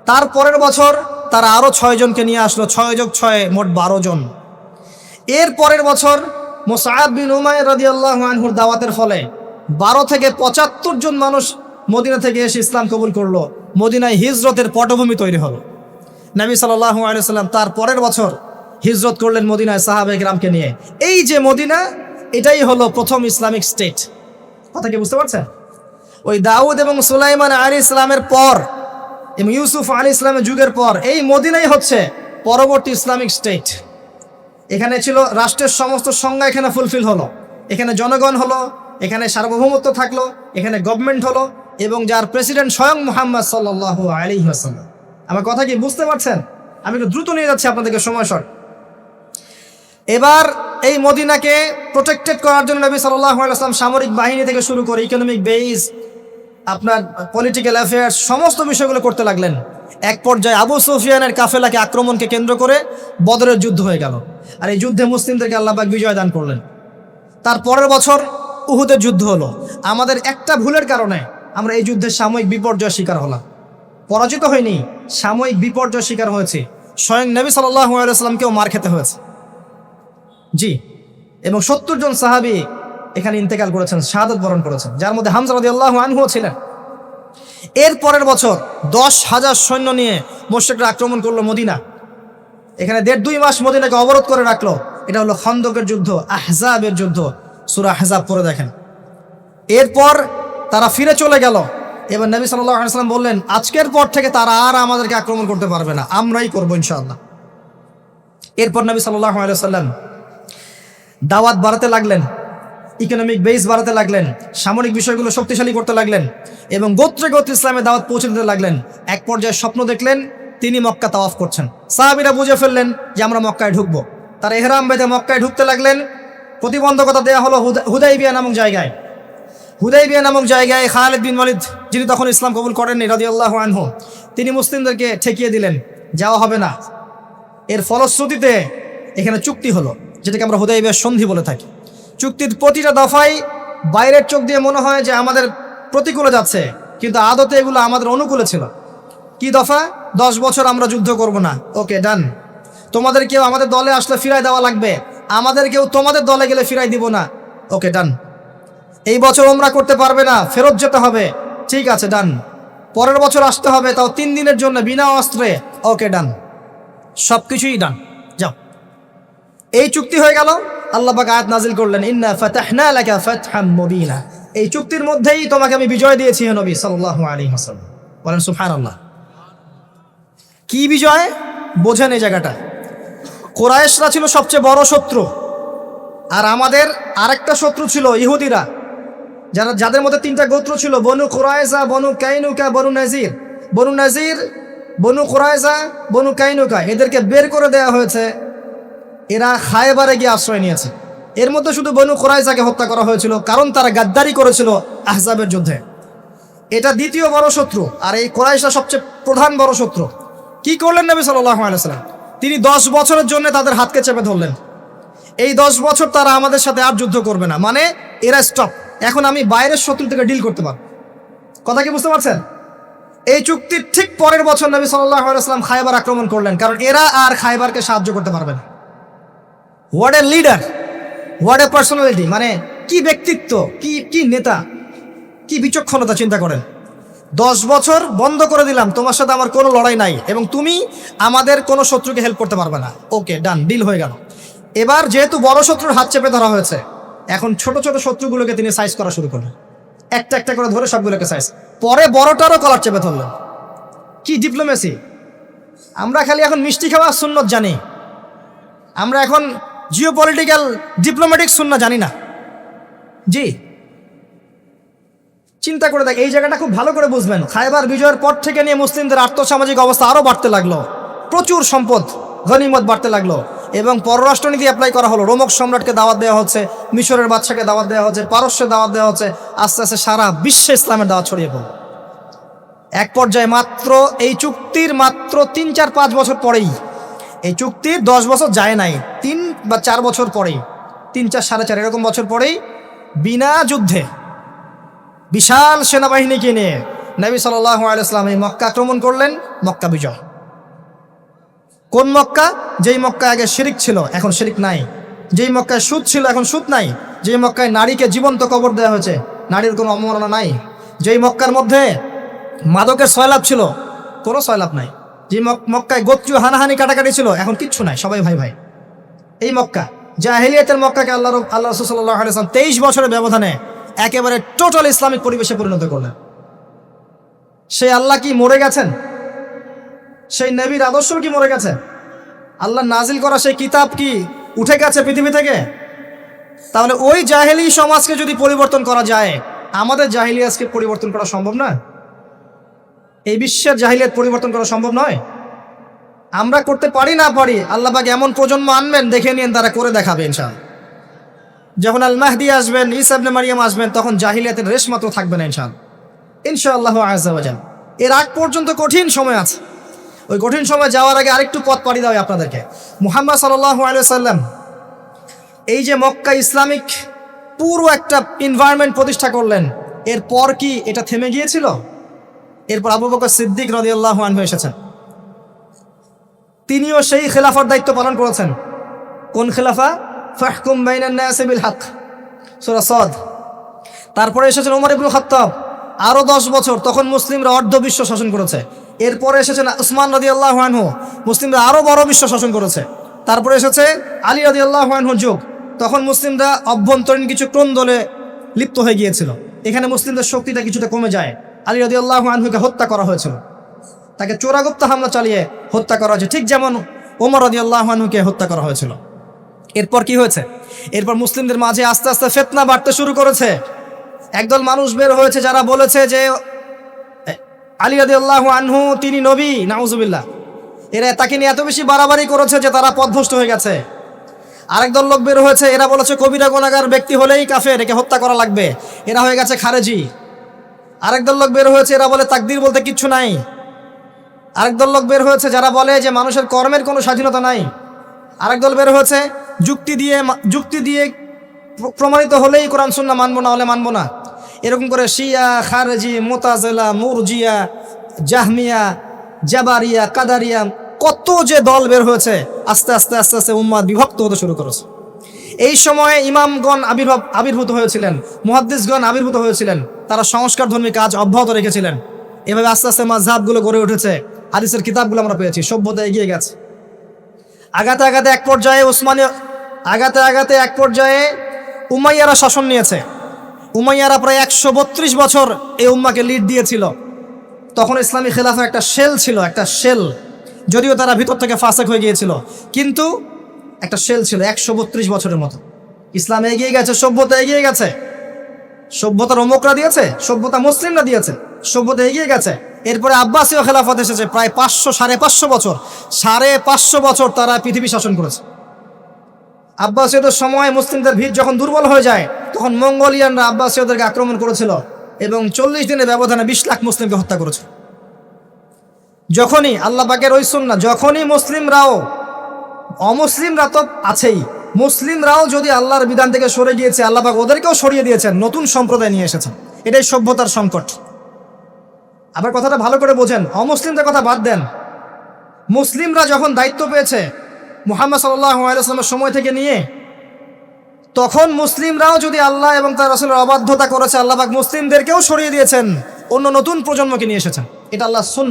তার পরের বছর তারা আরো 6 জনকে নিয়ে আসলো, 6 যোগ 6 মোট 12 জন। এর পরের বছর মুসআব বিন উমাইর রাদিয়াল্লাহু আনহুর দাওয়াতের ফলে 12 থেকে 75 জন মানুষ মদিনা থেকে এসে ইসলাম কবুল করলো। মদিনায় হিজরতের পটভূমি তৈরি হলো। নবী সাল্লাল্লাহু আলাইহি ওয়াসাল্লাম তার পরের বছর হিজরত করলেন মদিনায় সাহাবায়ে কেরামকে নিয়ে। এই যে মদিনা, এটাই হলো প্রথম ইসলামিক স্টেট। কথা কি বুঝতে পারছেন? ওই দাউদ এবং সুলাইমান আলাইহিস সালামের পর এবং ইউসুফ আলাইহিস সালামের যুগের পর এই মদিনাই হচ্ছে পরবর্তী ইসলামিক স্টেট। এখানে ছিল রাষ্ট্রের সমস্ত সংজ্ঞা, এখানে ফুলফিল হলো। এখানে জনগণ হলো, এখানে সার্বভৌমত্ব থাকলো, এখানে গভর্নমেন্ট হলো এবং যার প্রেসিডেন্ট স্বয়ং মুহাম্মদ সাল্লাল্লাহু আলাইহি ওয়াসাল্লাম। আমার কথা কি বুঝতে পারছেন? আমি একটু দ্রুত নিয়ে যাচ্ছি আপনাদেরকে, সময় শর্ট। এবার এই মদিনাকে প্রোটেক্টেড করার জন্য নবী সাল্লাল্লাহু আলাইহি ওয়াসাল্লাম সামরিক বাহিনী থেকে শুরু করে ইকোনমিক বেস, আপনার পলিটিক্যাল অ্যাফেয়ার্স, সমস্ত বিষয়গুলো করতে লাগলেন। এক পর্যায়ে আবু সুফিয়ানের কাফেলাকে আক্রমণকে কেন্দ্র করে বদরের যুদ্ধ হয়ে গেল। আর এই যুদ্ধে মুসলিমদেরকে আল্লাহ পাক বিজয় দান করলেন। তার পরের বছর উহুদের যুদ্ধ হলো। আমাদের একটা ভুলের কারণে আমরা এই যুদ্ধের সাময়িক বিপর্যয়ের শিকার হলাম। পরাজিত হয়নি, সাময়িক বিপর্যয়ের শিকার হয়েছে। স্বয়ং নবী সাল্লাল্লাহু আলাইহি ওয়াসাল্লামকেও মার খেতে হয়েছে। জি, এবং 70 জন সাহাবী এখানে ইন্তেকাল করেছেন, শাহাদাত বরণ করেছেন, যার মধ্যে হামজা রাদিয়াল্লাহু আনহুও ছিলেন। এর পরের বছর 10,000 সৈন্য নিয়ে মুশরিকরা আক্রমণ করলো মদিনা। এখানে 1.5-2 মাস মদিনাকে অবরোধ করে রাখলো। এটা হলো খন্দকের যুদ্ধ, আহজাবের যুদ্ধ। সূরা আহজাব পড়ে দেখেন। এরপর তারা ফিরে চলে গেল। এবার নবী সাল্লাল্লাহু আলাইহি ওয়াসাল্লাম বললেন, আজকের পর থেকে তারা আর আমাদেরকে আক্রমণ করতে পারবে না, আমরাই করবো ইনশাআল্লাহ। এরপর নবী সাল্লাল্লাহু আলাইহি ওয়াসাল্লাম দাওয়াত বাড়াতে লাগলেন, ইকোনমিক বেস বাড়াতে লাগলেন, সামরিক বিষয়গুলো শক্তিশালী করতে লাগলেন এবং গোত্রে গোত্রে ইসলামের দাওয়াত পৌঁছে দিতে লাগলেন। এক পর্যায়ে স্বপ্ন দেখলেন তিনি মক্কা তাওয়াফ করছেন। সাহাবীরা বুঝে ফেললেন যে আমরা মক্কায় ঢুকবো। তারা ইহরাম বেঁধে মক্কায় ঢুকতে লাগলেন। প্রতিবন্ধকতা দেওয়া হলো হুদাইবিয়া নামক জায়গায়। হুদাইবিয়া নামক জায়গায় খালিদ বিন ওয়ালিদ, যিনি তখন ইসলাম কবুল করেননি রাদিয়াল্লাহু আনহু, তিনি মুসলিমদেরকে ঠেকিয়ে দিলেন, যাওয়া হবে না। এর ফলশ্রুতিতে এখানে চুক্তি হলো, যেটাকে আমরা হুদাইবিয়ার সন্ধি বলে থাকি। চুক্তির প্রতিটা দফাই বাইরের চোখ দিয়ে মনে হয় যে আমাদের প্রতিকূলে যাচ্ছে, কিন্তু আদতে এগুলো আমাদের অনুকূলে ছিল। কি দফা? 10 বছর আমরা যুদ্ধ করব না, ওকে ডান। তোমাদের কেউ আমাদের দলে আসলে ফিরাই দেওয়া লাগবে, আমাদের কেউ তোমাদের দলে গেলে ফিরাই দিব না, ওকে ডান। এই বছর ওমরা করতে পারবে না, ফেরত যেতে হবে, ঠিক আছে ডান। পরের বছর আসতে হবে, তাও 3 দিনের জন্য বিনা অস্ত্রে, ওকে ডান। সব কিছুই ডান, যাও। এই চুক্তি হয়ে গেল। আল্লাহ পাক আয়াত নাজিল করলেন, ইন্না ফাতাহনা লাকা ফাতহাম মুবিনা। এই চুক্তির মধ্যেই তোমাকে আমি বিজয় দিয়েছি হে নবী সাল্লাল্লাহু আলাইহি ওয়াসাল্লাম। বলেন সুবহানাল্লাহ। কি বিজয় বোঝেন এই জায়গাটা। কুরাইশরা ছিল সবচেয়ে বড় শত্রু, আর আমাদের আরেকটা শত্রু ছিল ইহুদিরা, যাদের মধ্যে 3টা গোত্র ছিল, বনু কুরাইজা, বনু কাইনুকা, বনু নাজির। বনু নাজির বনু কুরাইজা, বনু কাইনুকা এদেরকে বের করে দেওয়া হয়েছে, এরা খায়বারে গিয়ে আশ্রয় নিয়েছে। এর মধ্যে শুধু বনু কুরাইজাকে হত্যা করা হয়েছিল, কারণ তারা গাদ্দারি করেছিল আহজাবের যুদ্ধে। এটা দ্বিতীয় বড় শত্রু, আর এই কুরাইশরা সবচেয়ে প্রধান বড় শত্রু। কি করলেন নবী সাল্লাল্লাহু আলাইহি ওয়াসাল্লাম? তিনি 10 বছরের জন্য তাদের হাতকে চেপে ধরলেন। এই 10 বছর তারা আমাদের সাথে আর যুদ্ধ করবে না, মানে এরা স্টপ, এখন আমি বাইরের শত্রু থেকে ডিল করতে পারব। কথা কি বুঝতে পারছেন? এই চুক্তির ঠিক পরের বছর নবী সাল্লাল্লাহু আলাইহি ওয়াসাল্লাম খায়বার আক্রমণ করলেন, কারণ এরা আর খায়বারকে সাহায্য করতে পারবে না। What a leader, what a personality, মানে কি ব্যক্তিত্ব, কি নেতা, কি বিচক্ষণতা, চিন্তা করেন। 10 বছর বন্ধ করে দিলাম, তোমার সাথে আমার কোনো লড়াই নাই এবং তুমি আমাদের কোনো শত্রুকে হেল্প করতে পারবে না। ওকে, ডান, ডিল হয়ে গেল। এবার যেহেতু বড় শত্রুর হাত চেপে ধরা হয়েছে, এখন ছোট ছোট শত্রুগুলোকে তিনি সাইজ করা শুরু করলেন, একটা একটা করে ধরে সবগুলোকে সাইজ, পরে বড়টারও কলার চেপে ধরলেন। কি ডিপ্লোমেসি! আমরা খালি এখন মিষ্টি খাওয়া সুন্নত জানি, আমরা এখন জিওপলিটিক্যাল ডিপ্লোম্যাটিক সুন্নাত জানি না। জি, চিন্তা করে দেখ, এই জায়গাটা খুব ভালো করে বুঝবেন। খায়বার বিজয়ের পর থেকে নিয়ে মুসলিমদের আর্থসামাজিক অবস্থা আরও বাড়তে লাগলো, প্রচুর সম্পদ গনিমত বাড়তে লাগলো, এবং পররাষ্ট্রনীতি অ্যাপ্লাই করা হলো। রোমক সম্রাটকে দাওয়াত দেওয়া হচ্ছে, মিশরের বাদশাকে দাওয়াত দেওয়া হচ্ছে, পারস্যে দাওয়াত দেওয়া হচ্ছে। আস্তে আস্তে সারা বিশ্বে ইসলামের দাওয়াত ছড়িয়ে পড়ল। এক পর্যায়ে মাত্র এই চুক্তির 3-4-5 বছর পরেই, এই চুক্তির 10 বছর যায় নাই, 3 বা 4 বছর পরেই, 3-4-4.5 এরকম বছর পরেই বিনা যুদ্ধে বিশাল সেনাবাহিনীকে নিয়ে নবী সাল্লাল্লাহু আলাইহি ওয়াসাল্লাম এই মক্কা আক্রমণ করলেন। মক্কা বিজয়। কোন মক্কা? যেই মক্কায় আগে শিরিক ছিল, এখন শিরিক নাই। যেই মক্কায় সুদ ছিল, এখন সুদ নাই। যেই মক্কায় নারীকে জীবন্ত কবর দেওয়া হয়েছে, নারীর কোনো অবমাননা নাই। যেই মক্কার মধ্যে মাদকের সয়লাভ ছিল, কোনো সয়লাভ নাই। যে মক্কায় গোত্রীয় হানাহানি কাটাকাটি ছিল, এখন কিচ্ছু নাই, সবাই ভাই ভাই। এই মক্কা, জাহেলিয়াতের মক্কাকে আল্লাহ রাসূল সাল্লাল্লাহু আলাইহি ওয়াসাল্লাম 23 বছরের ব্যবধানে একেবারে টোটাল ইসলামিক পরিবেশে পরিণত করলেন। সেই আল্লাহ কি মরে গেছেন? সেই নবীর আদর্শ কি মরে গেছে? আল্লাহ নাজিল করা সেই কিতাব কি উঠে গেছে পৃথিবী থেকে? তাহলে ওই জাহেলি সমাজকে যদি পরিবর্তন করা যায়, আমাদের জাহেলিয়াতকে পরিবর্তন করা সম্ভব না? এই বিশ্বের জাহিলিয়াত পরিবর্তন করা সম্ভব নয়। আমরা করতে পারি না পারি, আল্লাহ পাক এমন প্রজন্ম আনবেন, দেখে নিন তারা করে দেখাবে ইনশাআল্লাহ। যখন আল মাহদি আসবেন, ঈসা ইবনে মারিয়াম আসবেন, তখন জাহিলিয়াতের রেশ মাত্র থাকবে না ইনশাআল্লাহ আযজা ওয়া জাল। এর আগ পর্যন্ত কঠিন সময় আছে। ওই কঠিন সময় যাওয়ার আগে আরেকটু পথ পাড়ি দাও আপনাদেরকে। মুহাম্মদ সাল্লাল্লাহু আলাইহি ওয়াসাল্লাম এই যে মক্কা ইসলামিক পুরো একটা এনভায়রনমেন্ট প্রতিষ্ঠা করলেন, এরপর কি এটা থেমে গিয়েছিল? এরপর আবু বকর সিদ্দিক রাদিয়াল্লাহু আনহু এসেছেন, তিনিও সেই খেলাফার দায়িত্ব পালন করেছেন। কোন খেলাফা? ফাহকুম বাইনান নাসি বিল হক, সূরা সাদ। তারপরে এসেছেন ওমর ইবনে খাত্তাব, আরো 10 বছর, তখন মুসলিমরা অর্ধ বিশ্ব শাসন করেছে। এরপরে এসেছেন উসমান রাদিয়াল্লাহু আনহু, মুসলিমরা আরো বড় বিশ্ব শাসন করেছে। তারপরে এসেছে আলী রাদিয়াল্লাহু আনহুর যুগ, তখন মুসলিমরা অভ্যন্তরীণ কিছু ক্রন্দলে লিপ্ত হয়ে গিয়েছিল। এখানে মুসলিমদের শক্তিটা কিছুটা কমে যায়। আলী রাদিয়াল্লাহু আনহুকে হত্যা করা হয়েছিল, তাকে চোরাগুপ্ত হামলা চালিয়ে হত্যা করা হয়েছে, ঠিক যেমন ওমর রাদিয়াল্লাহু আনহুকে হত্যা করা হয়েছিল। এরপর কি হয়েছে? এরপর মুসলিমদের মাঝে আস্তে আস্তে ফিতনা বাড়তে শুরু করেছে। একদল মানুষ বের হয়েছে যারা বলেছে যে আলী রাদিয়াল্লাহু আনহু তিনি নবী, নাউজুবিল্লাহ। এরা তাকে নিয়ে এত বেশি বাড়াবাড়ি করেছে যে তারা পথভ্রষ্ট হয়ে গেছে। আরেকদল লোক বের হয়েছে, এরা বলেছে কবিরা গুনাহগার ব্যক্তি হলেই কাফের, একে হত্যা করা লাগবে, এরা হয়ে গেছে খারেজি। আরেকদল লোক বের হয়েছে, এরা বলে তাকদীর বলতে কিচ্ছু নাই। আরেকদল লোক বের হয়েছে যারা বলে যে মানুষের কর্মের কোনো স্বাধীনতা নাই। আরেকদল বের হয়েছে যুক্তি দিয়ে প্রমাণিত হলেই কোরআন সুন্নাহ মানবো, না হলে মানবো না। এরকম করে শিয়া, খারেজি, মুতাজিলা, মুরজিয়া, জাহমিয়া, জাবারিয়া, কাদারিয়া, কত যে দল বের হয়েছে। আস্তে আস্তে আস্তে আস্তে উম্মাহ বিভক্ত হতে শুরু করেছে। এই সময়ে ইমামগণ আবির্ভূত হয়েছিলেন, মুহাদ্দিসগণ আবির্ভূত হয়েছিলেন, তারা সংস্কারধর্মী কাজ অব্যাহত রেখেছিলেন। এভাবে আস্তে আস্তে মাযহাবগুলো গড়ে উঠেছে, হাদিসের কিতাবগুলো আমরা পেয়েছি, সভ্যতা এগিয়ে গেছে। আগাতে আগাতে এক পর্যায়ে উমাইয়ারা শাসন নিয়েছে। উমাইয়ারা প্রায় 132 বছর এই উম্মাকে লিড দিয়েছিল। তখন ইসলামী খেলাফা একটা শেল ছিল, একটা শেল, যদিও তারা ভিতর থেকে ফাসেক হয়ে গিয়েছিল, কিন্তু একটা শেল ছিল 132 বছরের মতো। ইসলাম এগিয়ে গেছে, সভ্যতা এগিয়ে গেছে। সভ্যতার অমুকরা দিয়েছে, সভ্যতা মুসলিমরা দিয়েছে, সভ্যতা এগিয়ে গেছে। এরপরে আব্বাসীয় খেলাফত এসেছে প্রায় 500 বছর, 550 বছর তারা পৃথিবী শাসন করেছে। আব্বাসীয়দের সময় মুসলিমদের ভিড় যখন দুর্বল হয়ে যায় তখন মঙ্গোলিয়ানরা আব্বাসীয়দেরকে আক্রমণ করেছিল এবং 40 দিনের ব্যবধানে 20 লাখ মুসলিমকে হত্যা করেছিল। যখনই আল্লাহ পাকের ওই সুন্নাহ, যখনই অমুসলিমরা তো আছেই, মুসলিমরাও যদি আল্লাহর বিধান থেকে সরে গিয়েছে, আল্লাহ পাক ওদেরকেও সরিয়ে দিয়েছেন, নতুন সম্প্রদায় নিয়ে এসেছেন। এটাই সভ্যতার সংকট। আবার কথাটা ভালো করে বোঝেন, অমুসলিমদের কথা বাদ দেন, মুসলিমরা যখন দায়িত্ব পেয়েছে মুহাম্মদ সাল্লাল্লাহু আলাইহি ওয়াসাল্লামের সময় থেকে নিয়ে, তখন মুসলিমরাও যদি আল্লাহ এবং তার রাসূলের অবাধ্যতা করেছে, আল্লাহ পাক মুসলিমদেরকেও সরিয়ে দিয়েছেন, অন্য নতুন প্রজন্মকে নিয়ে এসেছেন। এটা আল্লাহর সুন্নাহ।